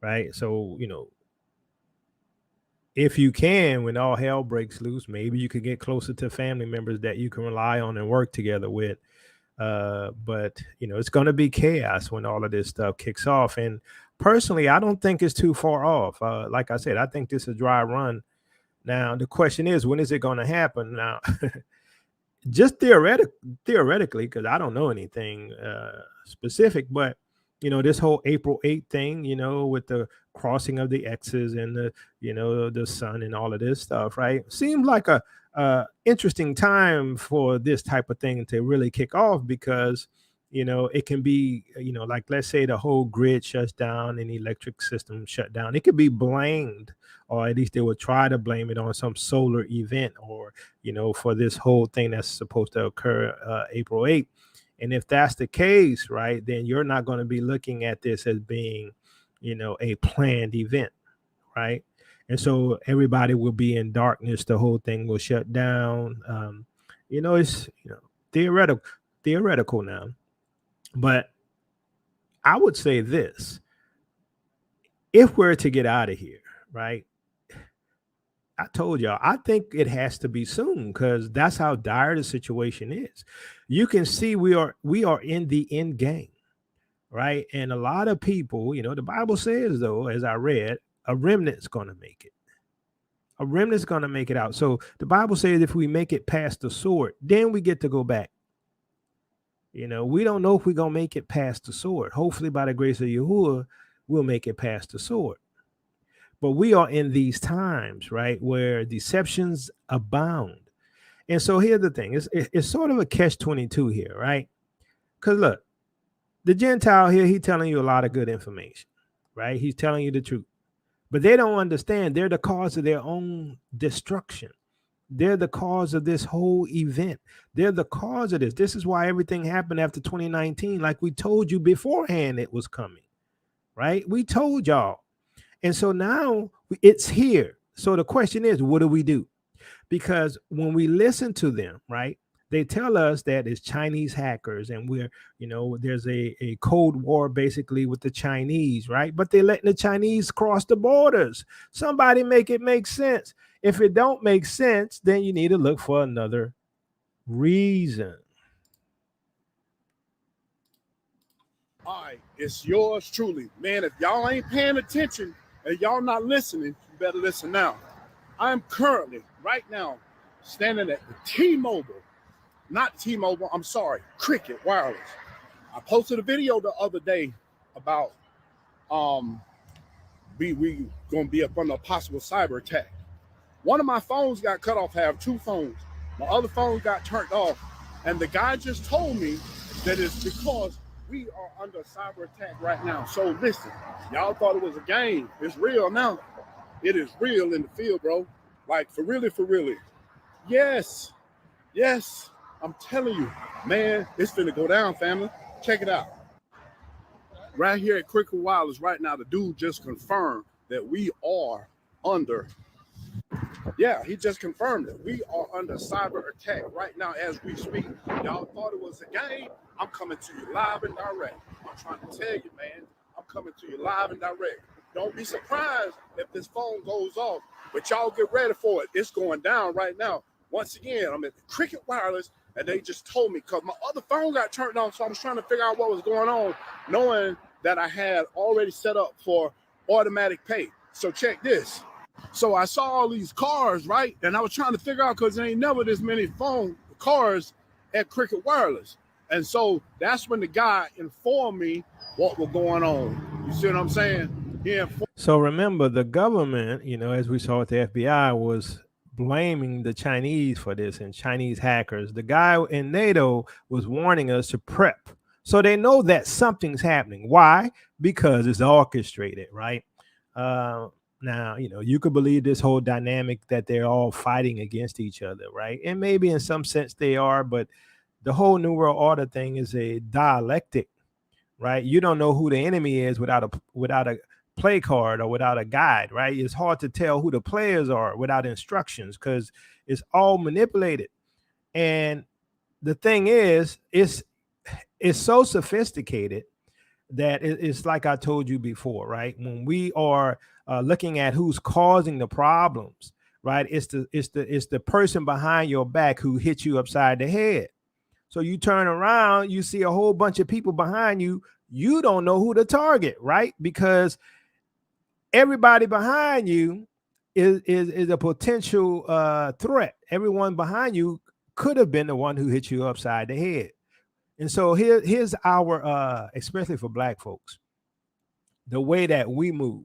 right? So, if you can, when all hell breaks loose, maybe you could get closer to family members that you can rely on and work together with. But it's going to be chaos when all of this stuff kicks off. And personally, I don't think it's too far off. Like I said, I think this is a dry run. Now, the question is, when is it going to happen? Now, just theoretically, because I don't know anything specific, but, this whole April 8th thing, with the crossing of the X's and the sun and all of this stuff, right? Seems like a interesting time for this type of thing to really kick off because, it can be, like, let's say the whole grid shuts down and the electric system shut down. It could be blamed, or at least they would try to blame it on some solar event or, for this whole thing that's supposed to occur April 8th. And if that's the case, right, then you're not going to be looking at this as being, a planned event, right? And so everybody will be in darkness. The whole thing will shut down. It's theoretical now. But I would say this: if we're to get out of here, right? I told y'all, I think it has to be soon because that's how dire the situation is. You can see we are in the end game, right? And a lot of people, the Bible says, though, as I read, a remnant's going to make it. A remnant's going to make it out. So the Bible says if we make it past the sword, then we get to go back. You know, we don't know if we're gonna make it past the sword. Hopefully, by the grace of Yahuwah, we'll make it past the sword. But we are in these times, right, where deceptions abound. And so here's the thing: it's sort of a catch-22 here, right? Because look, the Gentile here, he's telling you a lot of good information, right? He's telling you the truth, but they don't understand. They're the cause of their own destruction. They're the cause of this whole event. They're the cause of this. This is why everything happened after 2019. Like we told you beforehand, it was coming, right? We told y'all. And so now it's here. So the question is, what do we do? Because when we listen to them, right, they tell us that it's Chinese hackers and we're, you know, there's a Cold War basically with the Chinese, right? But they're letting the Chinese cross the borders. Somebody make it make sense. If it don't make sense, then you need to look for another reason. All right, it's yours truly. Man, if y'all ain't paying attention and y'all not listening, you better listen now. I'm currently, right now, standing at the T-Mobile, not T-Mobile, I'm sorry, Cricket Wireless. I posted a video the other day about we gonna be up under a possible cyber attack. One of my phones got cut off. I have two phones. My other phone got turned off. And the guy just told me that it's because we are under cyber attack right now. So listen, y'all thought it was a game. It's real now. It is real in the field, bro. Like for really, for really. Yes. Yes. I'm telling you, man, it's finna go down, family. Check it out. Right here at Cricket Wireless right now, the dude just confirmed that we are under. Yeah, he just confirmed it. We are under cyber attack right now as we speak. Y'all thought it was a game. I'm coming to you live and direct. I'm trying to tell you, man. I'm coming to you live and direct. Don't be surprised if this phone goes off, but y'all get ready for it. It's going down right now. Once again, I'm at the Cricket Wireless, and they just told me because my other phone got turned off, so I was trying to figure out what was going on, knowing that I had already set up for automatic pay. So check this. So I saw all these cars, right? And I was trying to figure out because there ain't never this many cars at Cricket Wireless. And so that's when the guy informed me what was going on. You see what I'm saying? So remember, the government, you know, as we saw with the FBI, was blaming the Chinese for this and Chinese hackers. The guy in NATO was warning us to prep. So they know that something's happening. Why? Because it's orchestrated, right? Now, you know, you could believe this whole dynamic that they're all fighting against each other, right? And maybe in some sense they are, but the whole New World Order thing is a dialectic, right? You don't know who the enemy is without a play card or without a guide, right? It's hard to tell who the players are without instructions because it's all manipulated. And the thing is, it's so sophisticated that it's like I told you before, right? When we are looking at who's causing the problems, right? It's the person behind your back who hit you upside the head. So you turn around, you see a whole bunch of people behind you. You don't know who to target, right? Because everybody behind you is a potential threat. Everyone behind you could have been the one who hit you upside the head. And so here's our, especially for Black folks, the way that we move.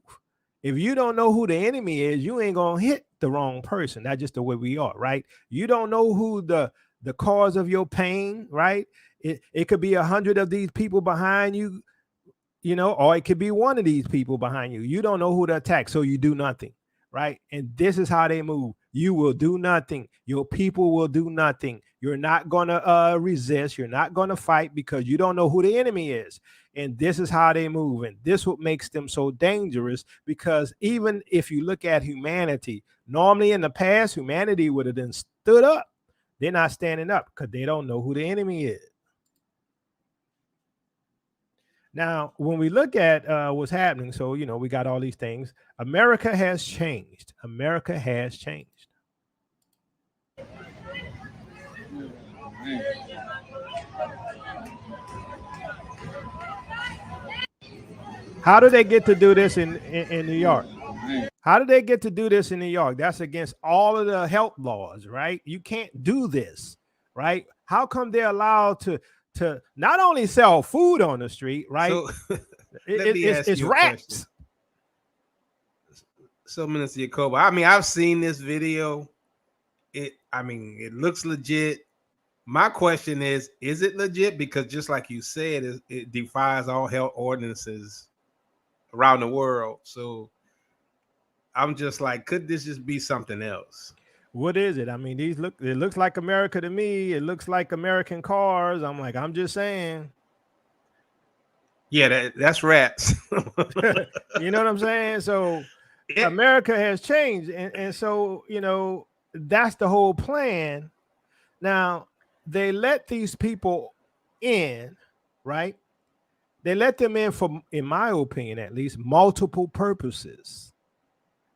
If you don't know who the enemy is, you ain't going to hit the wrong person. That's just the way we are, right? You don't know who the cause of your pain, right? It could be 100 of these people behind you, you know, or it could be one of these people behind you. You don't know who to attack, so you do nothing, right? And this is how they move. You will do nothing. Your people will do nothing. You're not going to resist. You're not going to fight because you don't know who the enemy is. And this is how they move. And this what makes them so dangerous, because even if you look at humanity, normally in the past, humanity would have then stood up. They're not standing up because they don't know who the enemy is. Now, when we look at what's happening, so, you know, we got all these things. America has changed. America has changed. How do they get to do this in New York? How do they get to do this in New York? That's against all of the health laws, right? You can't do this, right? How come they're allowed to to not only sell food on the street, right? So let me ask it's you a rats. question. So, Minister Yacoba, I mean, I've seen this video. It looks legit. My question is it legit? Because just like you said, it defies all health ordinances around the world. So I'm just like, could this just be something else? What is it? I mean, it looks like America to me. It looks like American cars. I'm just saying. Yeah, that's rats. You know what I'm saying? So America has changed. And so, that's the whole plan. Now, they let these people in, right? They let them in for, in my opinion, at least, multiple purposes,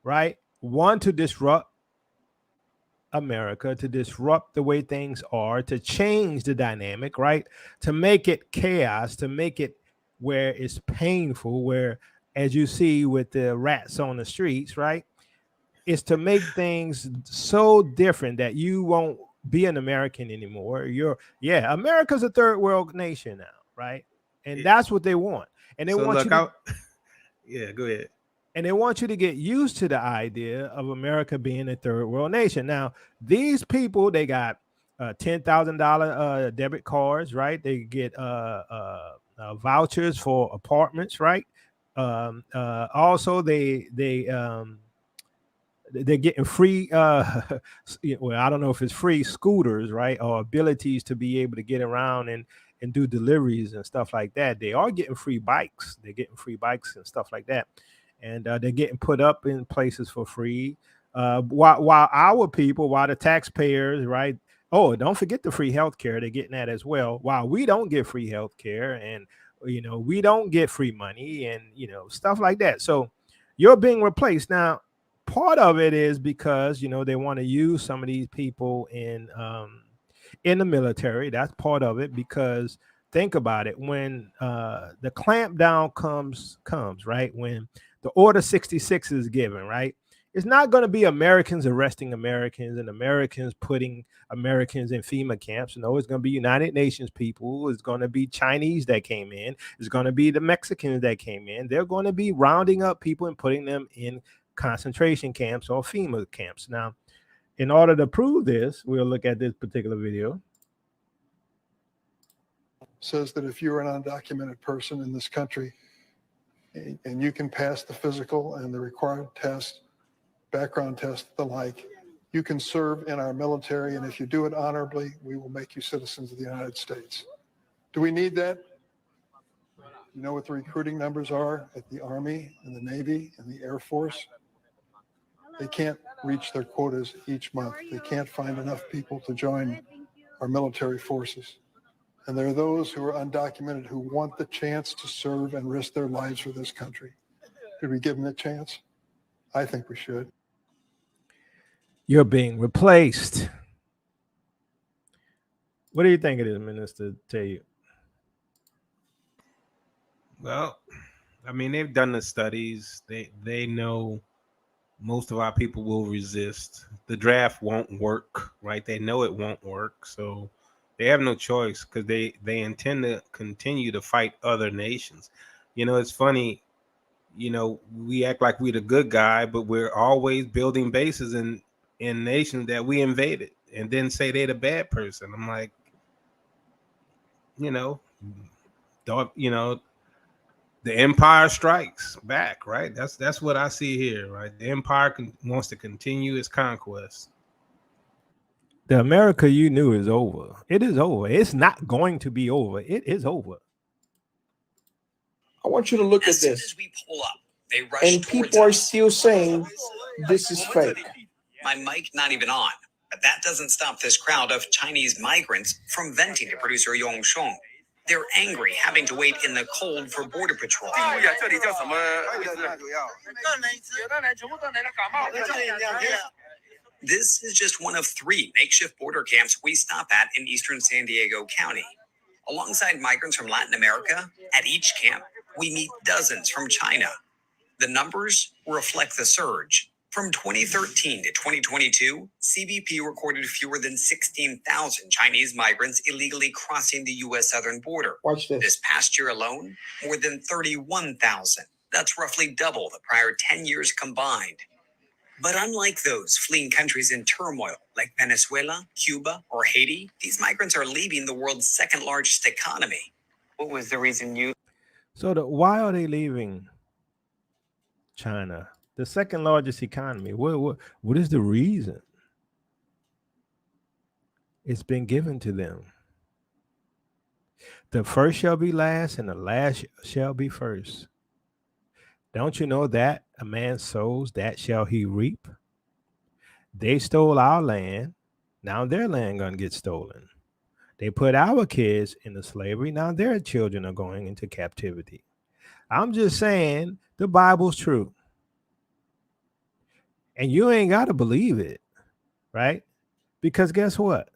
right? One, to disrupt America, to disrupt the way things are, to change the dynamic, right? To make it chaos, to make it where it's painful, where, as you see with the rats on the streets, right? It's to make things so different that you won't be an American anymore. America's a third world nation now, right? And that's what they want. And they want yeah, go ahead. And they want you to get used to the idea of America being a third world nation. Now, these people, they got $10,000 debit cards, right? They get vouchers for apartments, right? Also, they're getting free, well, I don't know if it's free scooters, right? Or abilities to be able to get around and do deliveries and stuff like that. They are getting free bikes. They're getting free bikes and stuff like that. And they're getting put up in places for free. While our people, while the taxpayers, right? Oh, don't forget the free health care. They're getting that as well. While we don't get free health care and, we don't get free money and, stuff like that. So you're being replaced. Now, part of it is because, they want to use some of these people in the military. That's part of it, because think about it. When the clampdown comes, right? When the Order 66 is given, right? It's not going to be Americans arresting Americans and Americans putting Americans in FEMA camps. No, it's going to be United Nations people. It's going to be Chinese that came in. It's going to be the Mexicans that came in. They're going to be rounding up people and putting them in concentration camps or FEMA camps. Now, in order to prove this, we'll look at this particular video. Says that if you're an undocumented person in this country and you can pass the physical and the required test, background test, the like, you can serve in our military. And if you do it honorably, we will make you citizens of the United States. Do we need that? You know what the recruiting numbers are at the Army and the Navy and the Air Force? They can't reach their quotas each month. They can't find enough people to join our military forces. And there are those who are undocumented who want the chance to serve and risk their lives for this country. Should we give them a chance? I think we should. You're being replaced. What do you think it is, Minister, tell you? Well, I mean, they've done the studies. They know most of our people will resist. The draft won't work, right? They know it won't work. So they have no choice, because they intend to continue to fight other nations. It's funny, we act like we're the good guy, but we're always building bases in nations that we invaded and then say they're the bad person. I'm like, the empire strikes back, right? That's what I see here, right? The empire wants to continue its conquest. The America you knew is over. It is over. It's not going to be over. It is over. I want you to look at this. As we pull up, they rush and people are still saying this is fake. My mic not even on, but that doesn't stop this crowd of Chinese migrants from venting to producer Yong Shong. They're angry, having to wait in the cold for Border Patrol. This is just one of 3 makeshift border camps we stop at in eastern San Diego County. Alongside migrants from Latin America, at each camp, we meet dozens from China. The numbers reflect the surge. From 2013 to 2022, CBP recorded fewer than 16,000 Chinese migrants illegally crossing the U.S. southern border. Watch this. This past year alone, more than 31,000. That's roughly double the prior 10 years combined. But unlike those fleeing countries in turmoil, like Venezuela, Cuba, or Haiti, these migrants are leaving the world's second largest economy. What was the reason you... So why are they leaving China, the second largest economy? What is the reason? It's been given to them. The first shall be last, and the last shall be first. Don't you know that a man sows, that shall he reap? They stole our land. Now their land gonna get stolen. They put our kids into slavery. Now their children are going into captivity. I'm just saying the Bible's true. And you ain't got to believe it, right? Because guess what?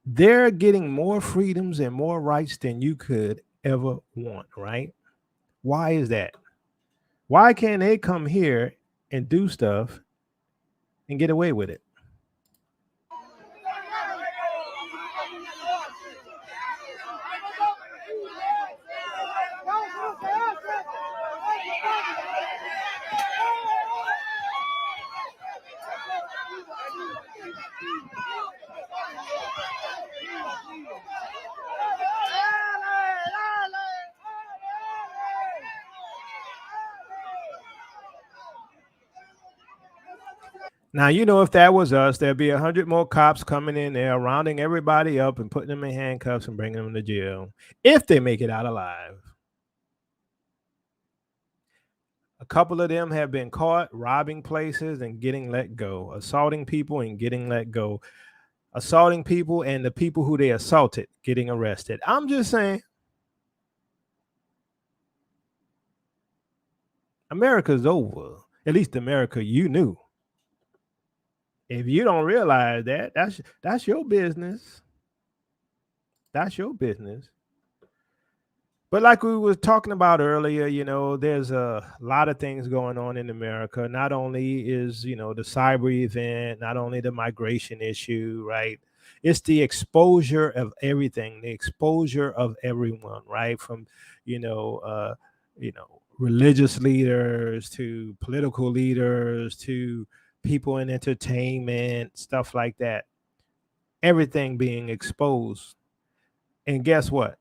They're getting more freedoms and more rights than you could ever want, right? Why is that? Why can't they come here and do stuff and get away with it? Now, you know, if that was us, there'd be 100 more cops coming in there, rounding everybody up and putting them in handcuffs and bringing them to jail if they make it out alive. A couple of them have been caught robbing places and getting let go, assaulting people and getting let go, assaulting people and the people who they assaulted getting arrested. I'm just saying, America's over. At least America you knew. If you don't realize that, that's your business. That's your business. But like we were talking about earlier, you know, there's a lot of things going on in America. Not only is, you know, the cyber event, not only the migration issue, right? It's the exposure of everything, the exposure of everyone, right? From, religious leaders to political leaders to people in entertainment, stuff like that. Everything being exposed. And guess what?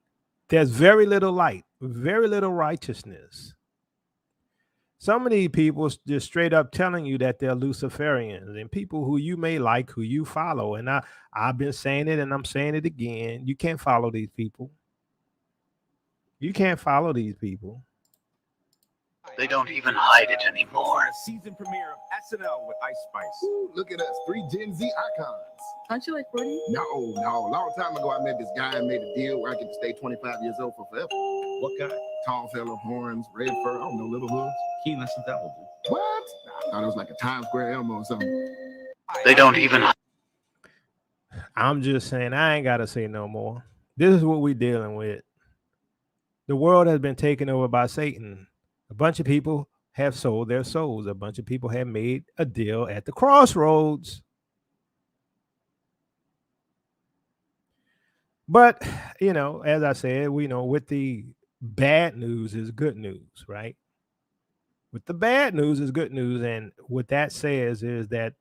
There's very little light, very little righteousness. Some of these people just straight up telling you that they're Luciferians and people who you may like, who you follow. And I've been saying it and I'm saying it again. You can't follow these people. You can't follow these people. They don't even hide it anymore. Season premiere of SNL with Ice Spice. Ooh, look at us, 3 Gen Z icons. Aren't you like 40? No. A long time ago, I met this guy and made a deal where I get to stay 25 years old for forever. What guy? Tall fella, horns, red fur, I don't know, little hoods. Keen listen to that one. What? I thought it was like a Times Square Elmo or something. They don't even. I'm just saying, I ain't got to say no more. This is what we're dealing with. The world has been taken over by Satan. A bunch of people have sold their souls. A bunch of people have made a deal at the crossroads. But, you know, as I said, we know with the bad news is good news, right? With the bad news is good news. And what that says is that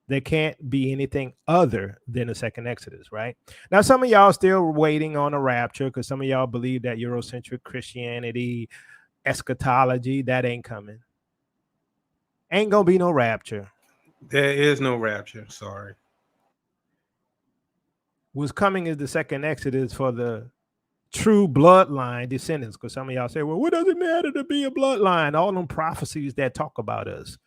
there can't be anything other than a second Exodus, right? Now, some of y'all still waiting on a rapture because some of y'all believe that Eurocentric Christianity, eschatology, that ain't coming. Ain't gonna be no rapture. There is no rapture. Sorry. What's coming is the second Exodus for the true bloodline descendants. Because some of y'all say, well, what does it matter to be a bloodline? All them prophecies that talk about us.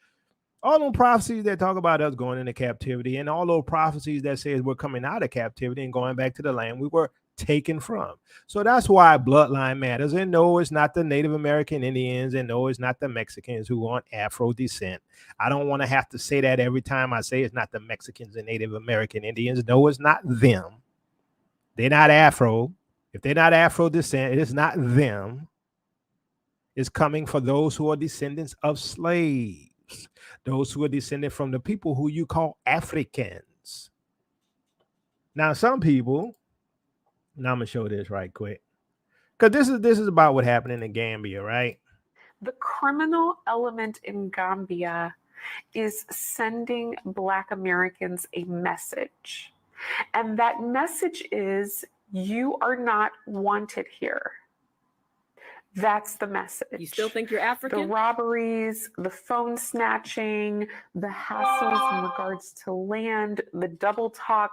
All them prophecies that talk about us going into captivity, and all those prophecies that says we're coming out of captivity and going back to the land we were taken from. So that's why bloodline matters. And no, it's not the Native American Indians, and no, it's not the Mexicans who want Afro descent. I don't want to have to say that every time I say it's not the Mexicans and Native American Indians. No, it's not them. They're not Afro. If they're not Afro descent, it's not them. It's coming for those who are descendants of slaves. those who are descended from the people who you call Africans. Now, some people, now I'm gonna show this right quick, because this is about what happened in Gambia, right? The criminal element in Gambia is sending Black Americans a message. And that message is, you are not wanted here. That's the message. You still think you're African? The robberies, the phone snatching, the hassles in regards to land, the double talk,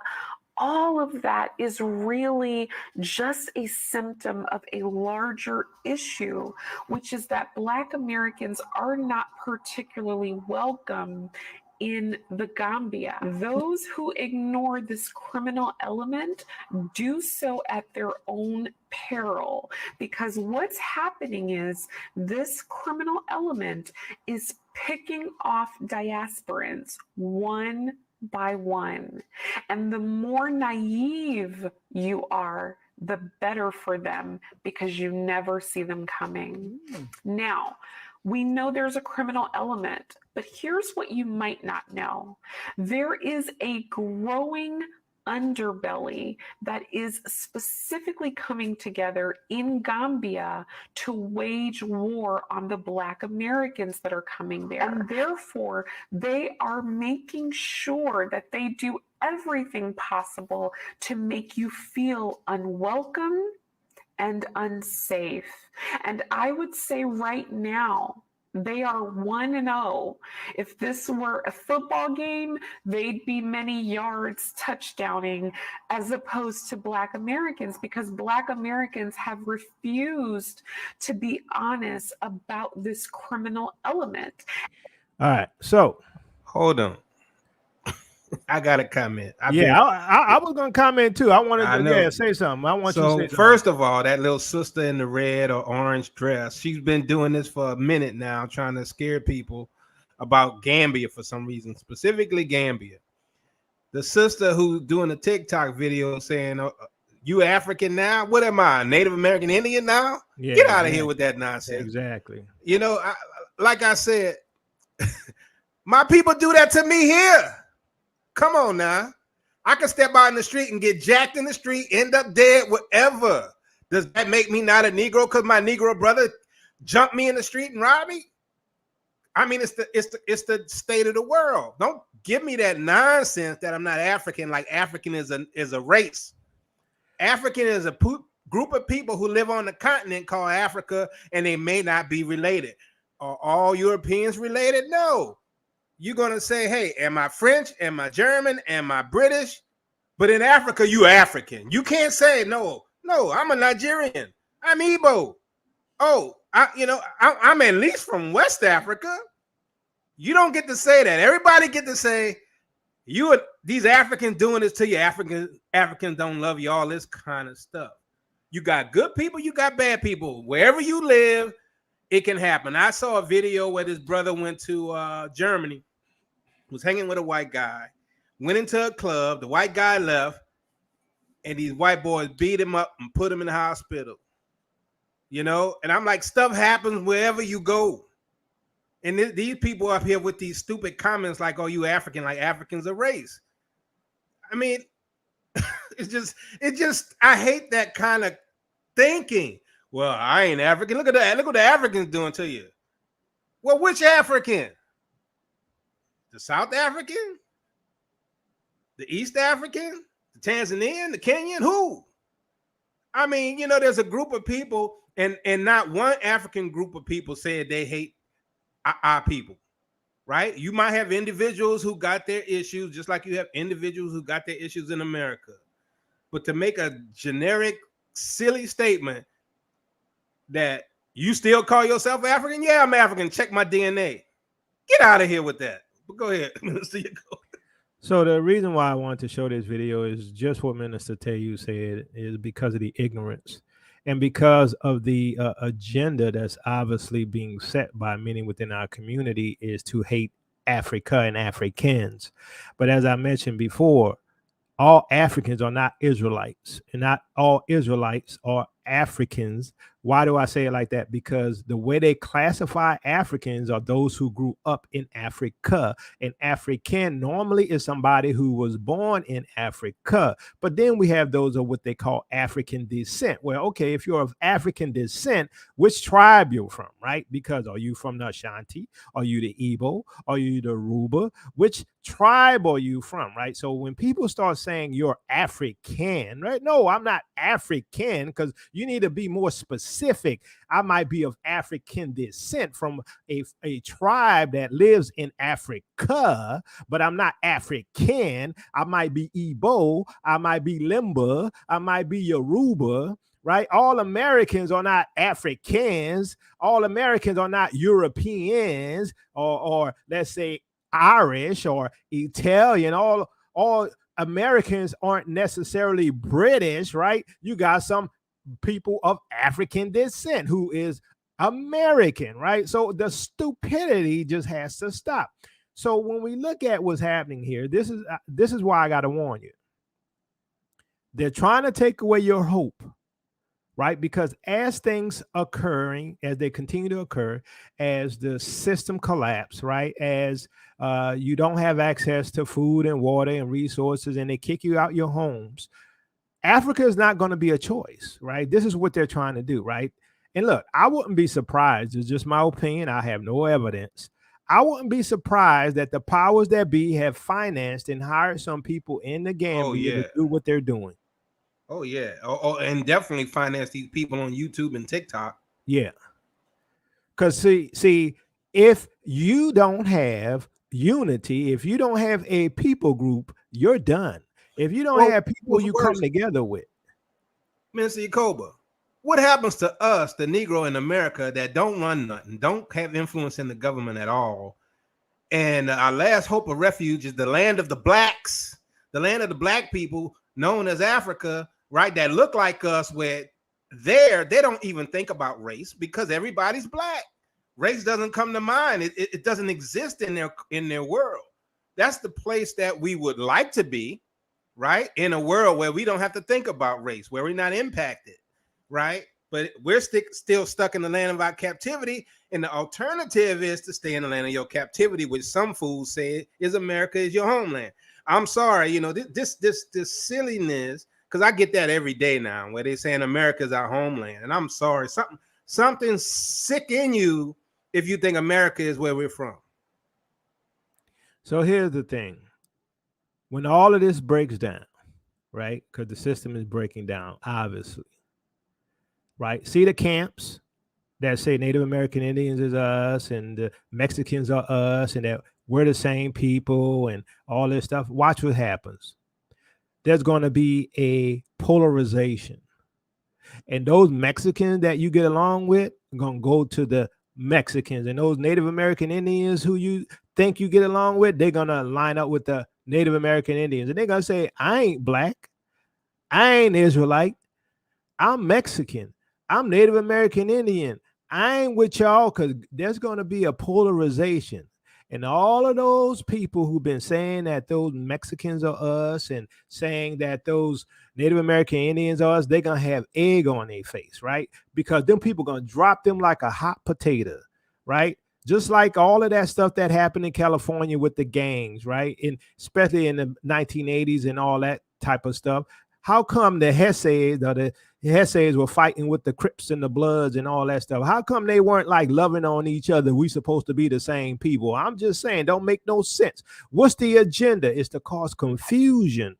all of that is really just a symptom of a larger issue, which is that Black Americans are not particularly welcome in the Gambia. Those who ignore this criminal element do so at their own peril, because what's happening is this criminal element is picking off diasporans one by one. And the more naive you are, the better for them, because you never see them coming. Now, we know there's a criminal element, but here's what you might not know. There is a growing underbelly that is specifically coming together in Gambia to wage war on the Black Americans that are coming there. And therefore, they are making sure that they do everything possible to make you feel unwelcome and unsafe. And I would say right now, they are 1-0. If this were a football game, they'd be many yards touchdowning, as opposed to Black Americans, because Black Americans have refused to be honest about this criminal element. All right, so hold on. I got a comment. I was gonna comment too. I wanted to say something. I want you to say something. First of all, that little sister in the red or orange dress, she's been doing this for a minute now, trying to scare people about Gambia for some reason, specifically Gambia. The sister who's doing a TikTok video saying, "You African now? What am I? Native American Indian now? Yeah, Get out of here with that nonsense." Exactly. You know, like I said, my people do that to me here. Come on now. I can step out in the street and get jacked in the street, end up dead, whatever. Does that make me not a Negro because my Negro brother jumped me in the street and robbed me? I mean, it's the state of the world. Don't give me that nonsense that I'm not African, like African is a race. African is a group of people who live on the continent called Africa, and they may not be related. Are all Europeans related? No. You're going to say, hey, am I French? Am I German? Am I British? But in Africa, you African. You can't say, no, I'm a Nigerian. I'm Igbo. Oh, I'm at least from West Africa. You don't get to say that. Everybody get to say, these Africans doing this to you. Africans don't love you, all this kind of stuff. You got good people, you got bad people. Wherever you live, it can happen. I saw a video where this brother went to Germany, was hanging with a white guy, went into a club, the white guy left, and these white boys beat him up and put him in the hospital. You know, and I'm like, stuff happens wherever you go. And these people up here with these stupid comments like, oh, you African, like Africans a race. I mean, it just, I hate that kind of thinking. Well, I ain't African. Look what the Africans doing to you. Well, which African? The South African? The East African? The Tanzanian? The Kenyan? Who? I mean, you know, there's a group of people, and not one African group of people said they hate our people, right? You might have individuals who got their issues, just like you have individuals who got their issues in America. But to make a generic, silly statement that you still call yourself African? Yeah, I'm African. Check my DNA. Get out of here with that. But go ahead, Minister. You go. So the reason why I want to show this video is just what Minister Tayu said, is because of the ignorance and because of the agenda that's obviously being set by many within our community, is to hate Africa and Africans. But as I mentioned before, all Africans are not Israelites, and not all Israelites are Africans. Why do I say it like that? Because the way they classify Africans are those who grew up in Africa. And African normally is somebody who was born in Africa. But then we have those of what they call African descent. Well, okay, if you're of African descent, which tribe you're from, right? Because are you from the Ashanti? Are you the Igbo? Are you the Yoruba? Which tribe are you from, right? So when people start saying you're African, right? No, I'm not African, because you need to be more specific. I might be of African descent from a tribe that lives in Africa, but I'm not African. I might be Igbo, I might be Limba, I might be Yoruba, right? All Americans are not Africans. All Americans are not Europeans, or let's say Irish or Italian. All Americans aren't necessarily British, right? You got some people of African descent who is American, right? So the stupidity just has to stop. So when we look at what's happening here, this is why I got to warn you. They're trying to take away your hope, right? Because as things occurring, as they continue to occur, as the system collapse, right? As you don't have access to food and water and resources, and they kick you out your homes, Africa is not going to be a choice, right? This is what they're trying to do, right? And look, I wouldn't be surprised. It's just my opinion. I have no evidence. I wouldn't be surprised that the powers that be have financed and hired some people in the Gambia to do what they're doing. Oh, yeah. And definitely finance these people on YouTube and TikTok. Yeah. Because see, if you don't have unity, if you don't have a people group, you're done. If you don't have people you come together with. Mr. Yacoba, what happens to us, the Negro in America, that don't run nothing, don't have influence in the government at all? And our last hope of refuge is the land of the blacks, the land of the black people known as Africa, right? That look like us, where they don't even think about race because everybody's black. Race doesn't come to mind. It doesn't exist in their world. That's the place that we would like to be, right? In a world where we don't have to think about race, where we're not impacted, right? But we're still stuck in the land of our captivity. And the alternative is to stay in the land of your captivity, which some fools say is America is your homeland. I'm sorry, this silliness, because I get that every day now, where they're saying America is our homeland. And I'm sorry, something's sick in you if you think America is where we're from. So here's the thing. When all of this breaks down, right? Because the system is breaking down, obviously, right? See the camps that say Native American Indians is us and the Mexicans are us and that we're the same people and all this stuff. Watch what happens. There's going to be a polarization. And those Mexicans that you get along with are going to go to the Mexicans, and those Native American Indians who you think you get along with, they're going to line up with the Native American Indians. And they're going to say, I ain't black. I ain't Israelite. I'm Mexican. I'm Native American Indian. I ain't with y'all, because there's going to be a polarization. And all of those people who've been saying that those Mexicans are us and saying that those Native American Indians are us, they're going to have egg on their face, right? Because them people going to drop them like a hot potato, right? Just like all of that stuff that happened in California with the gangs, right? And especially in the 1980s and all that type of stuff. How come the Hessids were fighting with the Crips and the Bloods and all that stuff? How come they weren't like loving on each other? We supposed to be the same people. I'm just saying, don't make no sense. What's the agenda? It's to cause confusion,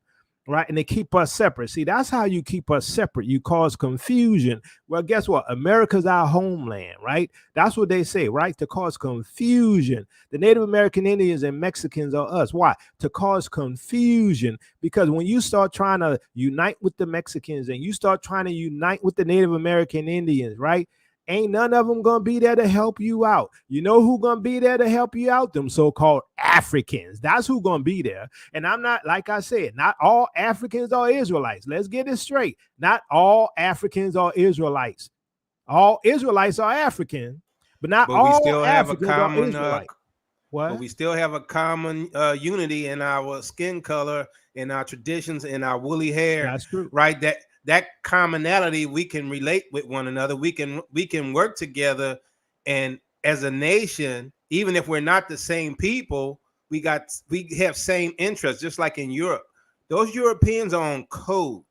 right? And they keep us separate. See, that's how you keep us separate. You cause confusion. Well, guess what? America's our homeland, right? That's what they say, right? To cause confusion. The Native American Indians and Mexicans are us. Why? To cause confusion. Because when you start trying to unite with the Mexicans and you start trying to unite with the Native American Indians, right? Ain't none of them going to be there to help you out. You know who going to be there to help you out? Them so-called Africans. That's who going to be there. And I'm not, like I said, not all Africans are Israelites. Let's get it straight. Not all Africans are Israelites. All Israelites are African, but not all we still have Africans a common, are Israelites. But we still have a common unity in our skin color, in our traditions, in our woolly hair. That's true. Right? that commonality, we can relate with one another. We can work together, and as a nation, even if we're not the same people, we have same interests, just like in Europe. Those Europeans are on code,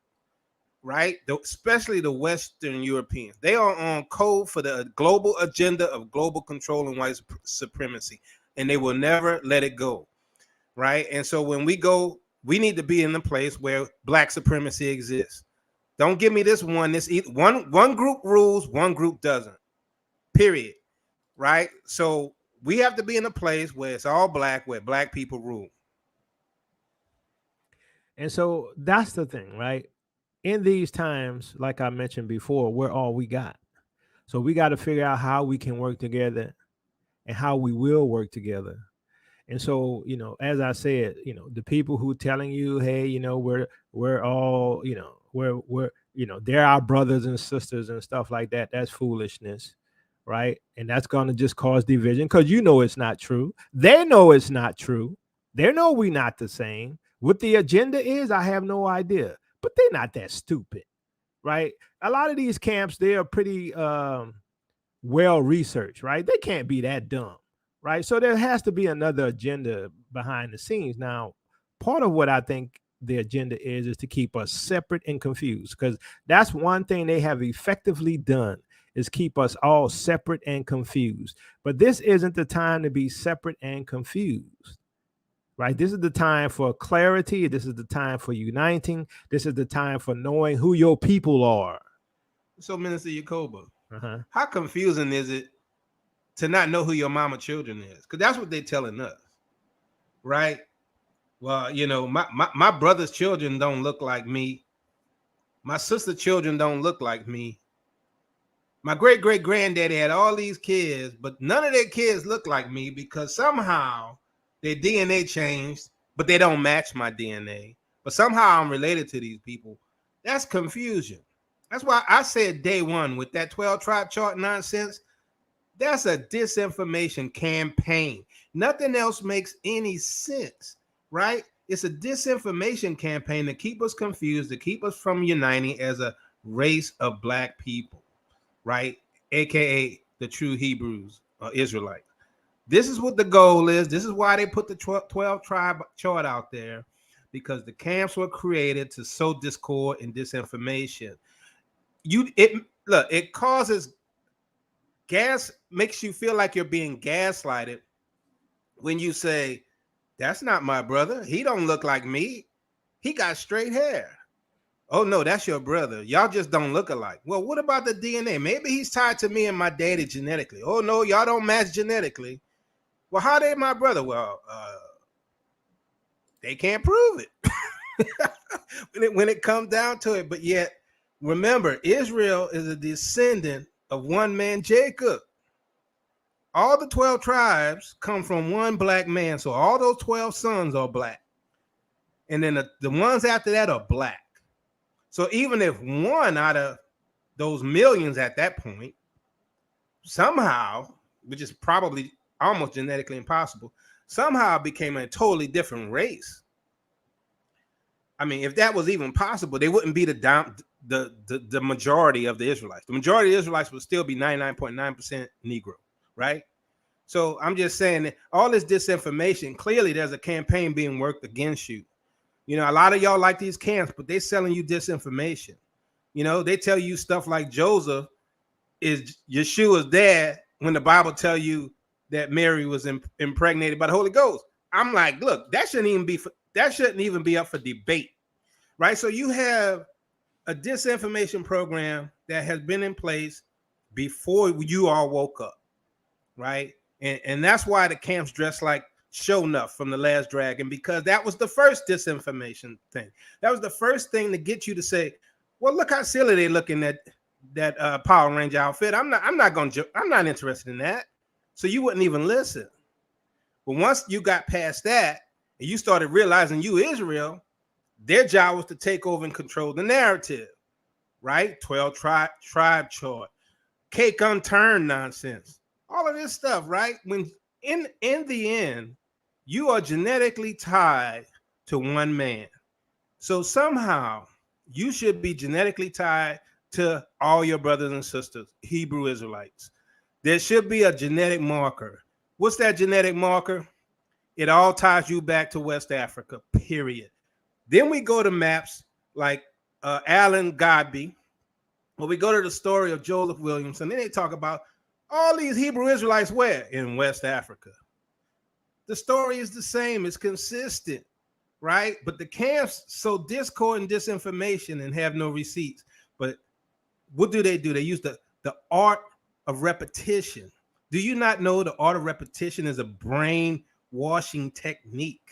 right? Especially the Western Europeans. They are on code for the global agenda of global control and white supremacy, and they will never let it go, right? And so when we go, we need to be in the place where black supremacy exists. Don't give me this one. One group rules, one group doesn't. Period. Right? So we have to be in a place where it's all black, where black people rule. And so that's the thing, right? In these times, like I mentioned before, we're all we got. So we got to figure out how we can work together and how we will work together. And so, as I said, the people who telling you, hey, we're all, we're they're our brothers and sisters and stuff like that. That's foolishness, right? And that's going to just cause division because it's not true. They know it's not true. They know we're not the same. What the agenda is, I have no idea, but they're not that stupid, right? A lot of these camps, they are pretty well researched, right? They can't be that dumb, right? So there has to be another agenda behind the scenes. Now, part of what I think the agenda is to keep us separate and confused, because that's one thing they have effectively done, is keep us all separate and confused. But this isn't the time to be separate and confused, right? This is the time for clarity. This is the time for uniting. This is the time for knowing who your people are. So, Minister Yacoba, how confusing is it to not know who your mama children is? Because that's what they're telling us, right? Well, my brother's children don't look like me. My sister's children don't look like me. My great-great-granddaddy had all these kids, but none of their kids look like me because somehow their DNA changed, but they don't match my DNA. But somehow I'm related to these people. That's confusion. That's why I said day one with that 12-tribe chart nonsense, that's a disinformation campaign. Nothing else makes any sense, right? It's a disinformation campaign to keep us confused, to keep us from uniting as a race of black people, right? AKA the true Hebrews or Israelites. This is what the goal is. This is why they put the 12-tribe chart out there, because the camps were created to sow discord and disinformation. It causes makes you feel like you're being gaslighted when you say, that's not my brother. He don't look like me. He got straight hair. Oh, no, that's your brother. Y'all just don't look alike. Well, what about the DNA? Maybe he's tied to me and my daddy genetically. Oh, no, y'all don't match genetically. Well, how they my brother? Well, they can't prove it when it comes down to it. But yet, remember, Israel is a descendant of one man, Jacob. All the 12 tribes come from one black man. So all those 12 sons are black. And then the ones after that are black. So even if one out of those millions at that point, somehow, which is probably almost genetically impossible, somehow became a totally different race. I mean, if that was even possible, they wouldn't be the majority of the Israelites. The majority of the Israelites would still be 99.9% Negro, right? So I'm just saying that all this disinformation, clearly there's a campaign being worked against you. A lot of y'all like these camps, but they're selling you disinformation. They tell you stuff like Joseph is Yeshua's dad when the Bible tell you that Mary was impregnated by the Holy Ghost. I'm like, look, that shouldn't even be up for debate, right? So you have a disinformation program that has been in place before you all woke up, right? And that's why the camps dress like Show Enough from The Last Dragon, because that was the first disinformation thing. That was the first thing to get you to say, well, look how silly they looking at that Power Ranger outfit. I'm not interested in that. So you wouldn't even listen. But once you got past that and you started realizing you Israel, their job was to take over and control the narrative, right? 12 tribe chart, cake unturned nonsense, all of this stuff, right? When in the end, you are genetically tied to one man. So somehow you should be genetically tied to all your brothers and sisters, Hebrew Israelites. There should be a genetic marker. What's that genetic marker? It all ties you back to West Africa, period. Then we go to maps like Alan Godby, or we go to the story of Joseph Williams, and then they talk about all these Hebrew Israelites where? In West Africa. The story is the same. It's consistent, right? But the camps sow discord and disinformation and have no receipts. But what do? They use the art of repetition. Do you not know the art of repetition is a brainwashing technique?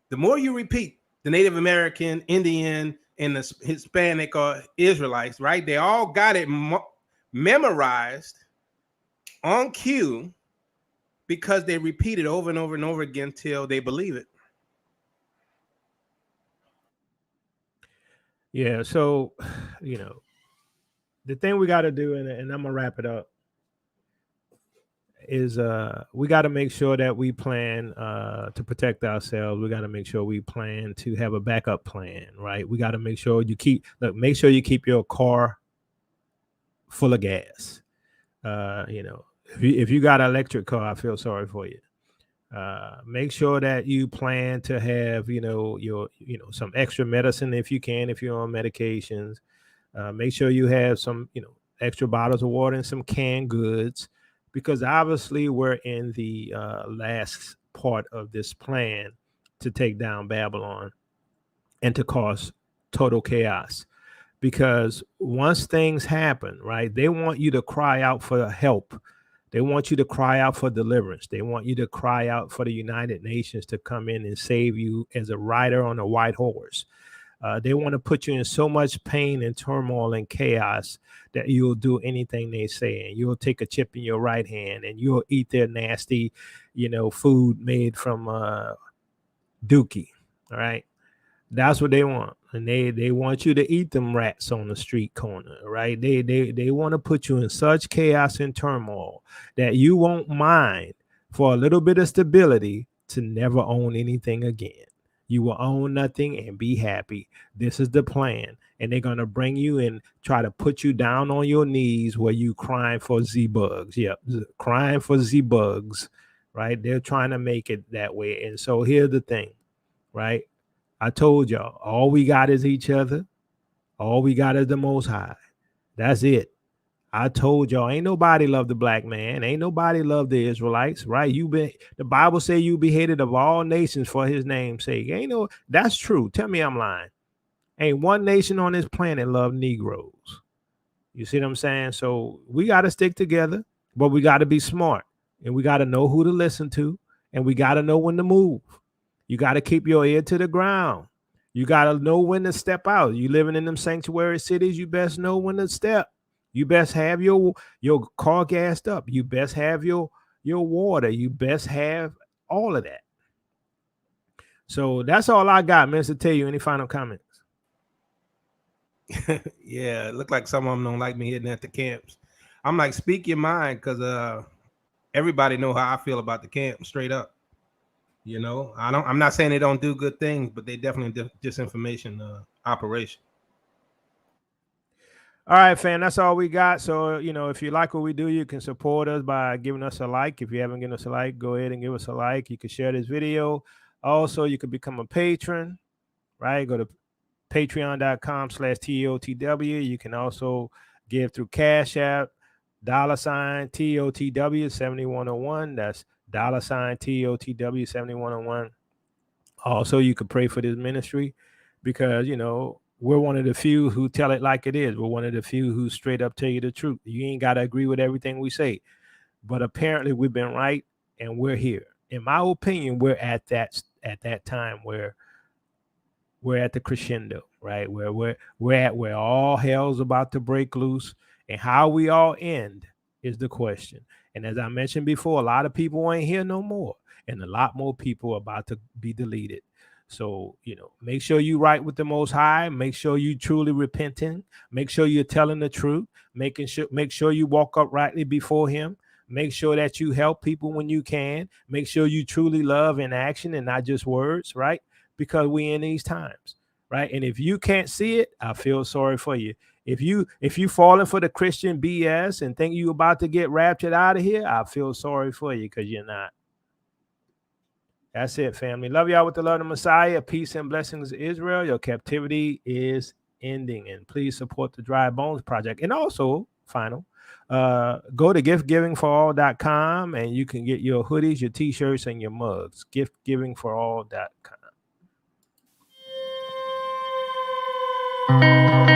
The more you repeat, the Native American, Indian, and the Hispanic or Israelites, right? They all got it memorized on cue because they repeat it over and over and over again till they believe it. Yeah, so, the thing we got to do, and I'm going to wrap it up, is we got to make sure that we plan to protect ourselves. We got to make sure we plan to have a backup plan, right? We got to make sure you keep your car full of gas. If you got an electric car, I feel sorry for you. Make sure that you plan to have, some extra medicine if you can, if you're on medications. Make sure you have some, extra bottles of water and some canned goods, because obviously we're in the last part of this plan to take down Babylon and to cause total chaos. Because once things happen, right, they want you to cry out for help. They want you to cry out for deliverance. They want you to cry out for the United Nations to come in and save you as a rider on a white horse. They want to put you in so much pain and turmoil and chaos that you'll do anything they say. And you'll take a chip in your right hand and you'll eat their nasty, food made from dookie. All right. That's what they want. And they want you to eat them rats on the street corner, right? They want to put you in such chaos and turmoil that you won't mind for a little bit of stability to never own anything again. You will own nothing and be happy. This is the plan. And they're going to bring you and try to put you down on your knees where you crying for Z-bugs. Yep, crying for Z-bugs, right? They're trying to make it that way. And so here's the thing, right? I told y'all, all we got is each other. All we got is the Most High. That's it. I told y'all, ain't nobody love the black man. Ain't nobody love the Israelites, right? The Bible say you be hated of all nations for his name's sake. That's true. Tell me I'm lying. Ain't one nation on this planet love Negroes. You see what I'm saying? So we got to stick together, but we got to be smart, and we got to know who to listen to, and we got to know when to move. You got to keep your ear to the ground. You got to know when to step out. You living in them sanctuary cities, you best know when to step. You best have your car gassed up. You best have your water. You best have all of that. So that's all I got, Mr. Tell you. Any final comments? Yeah, it looked like some of them don't like me hitting at the camps. I'm like, speak your mind, because everybody know how I feel about the camp, straight up. I'm not saying they don't do good things, but they definitely disinformation operation. All right, fam, that's all we got. So, if you like what we do, you can support us by giving us a like. If you haven't given us a like, go ahead and give us a like. You can share this video. Also, you can become a patron, right? Go to patreon.com/TOTW. You can also give through Cash App, $TOTW 7101. That's $TOTW 7101. Also, you can pray for this ministry because, we're one of the few who tell it like it is. We're one of the few who straight up tell you the truth. You ain't got to agree with everything we say. But apparently we've been right and we're here. In my opinion, we're at that time where we're at the crescendo, right? Where we're at where all hell's about to break loose, and how we all end is the question. And as I mentioned before, a lot of people ain't here no more, and a lot more people are about to be deleted. So, make sure you right with the Most High. Make sure you truly repenting. Make sure you're telling the truth. Make sure you walk uprightly before him. Make sure that you help people when you can. Make sure you truly love in action and not just words, right? Because we in these times, right? And if you can't see it, I feel sorry for you. If you falling for the Christian BS and think you about to get raptured out of here, I feel sorry for you because you're not. That's it, family. Love y'all with the love of the Messiah. Peace and blessings, Israel. Your captivity is ending. And please support the Dry Bones Project. And also, final, go to giftgivingforall.com and you can get your hoodies, your t-shirts, and your mugs. Giftgivingforall.com.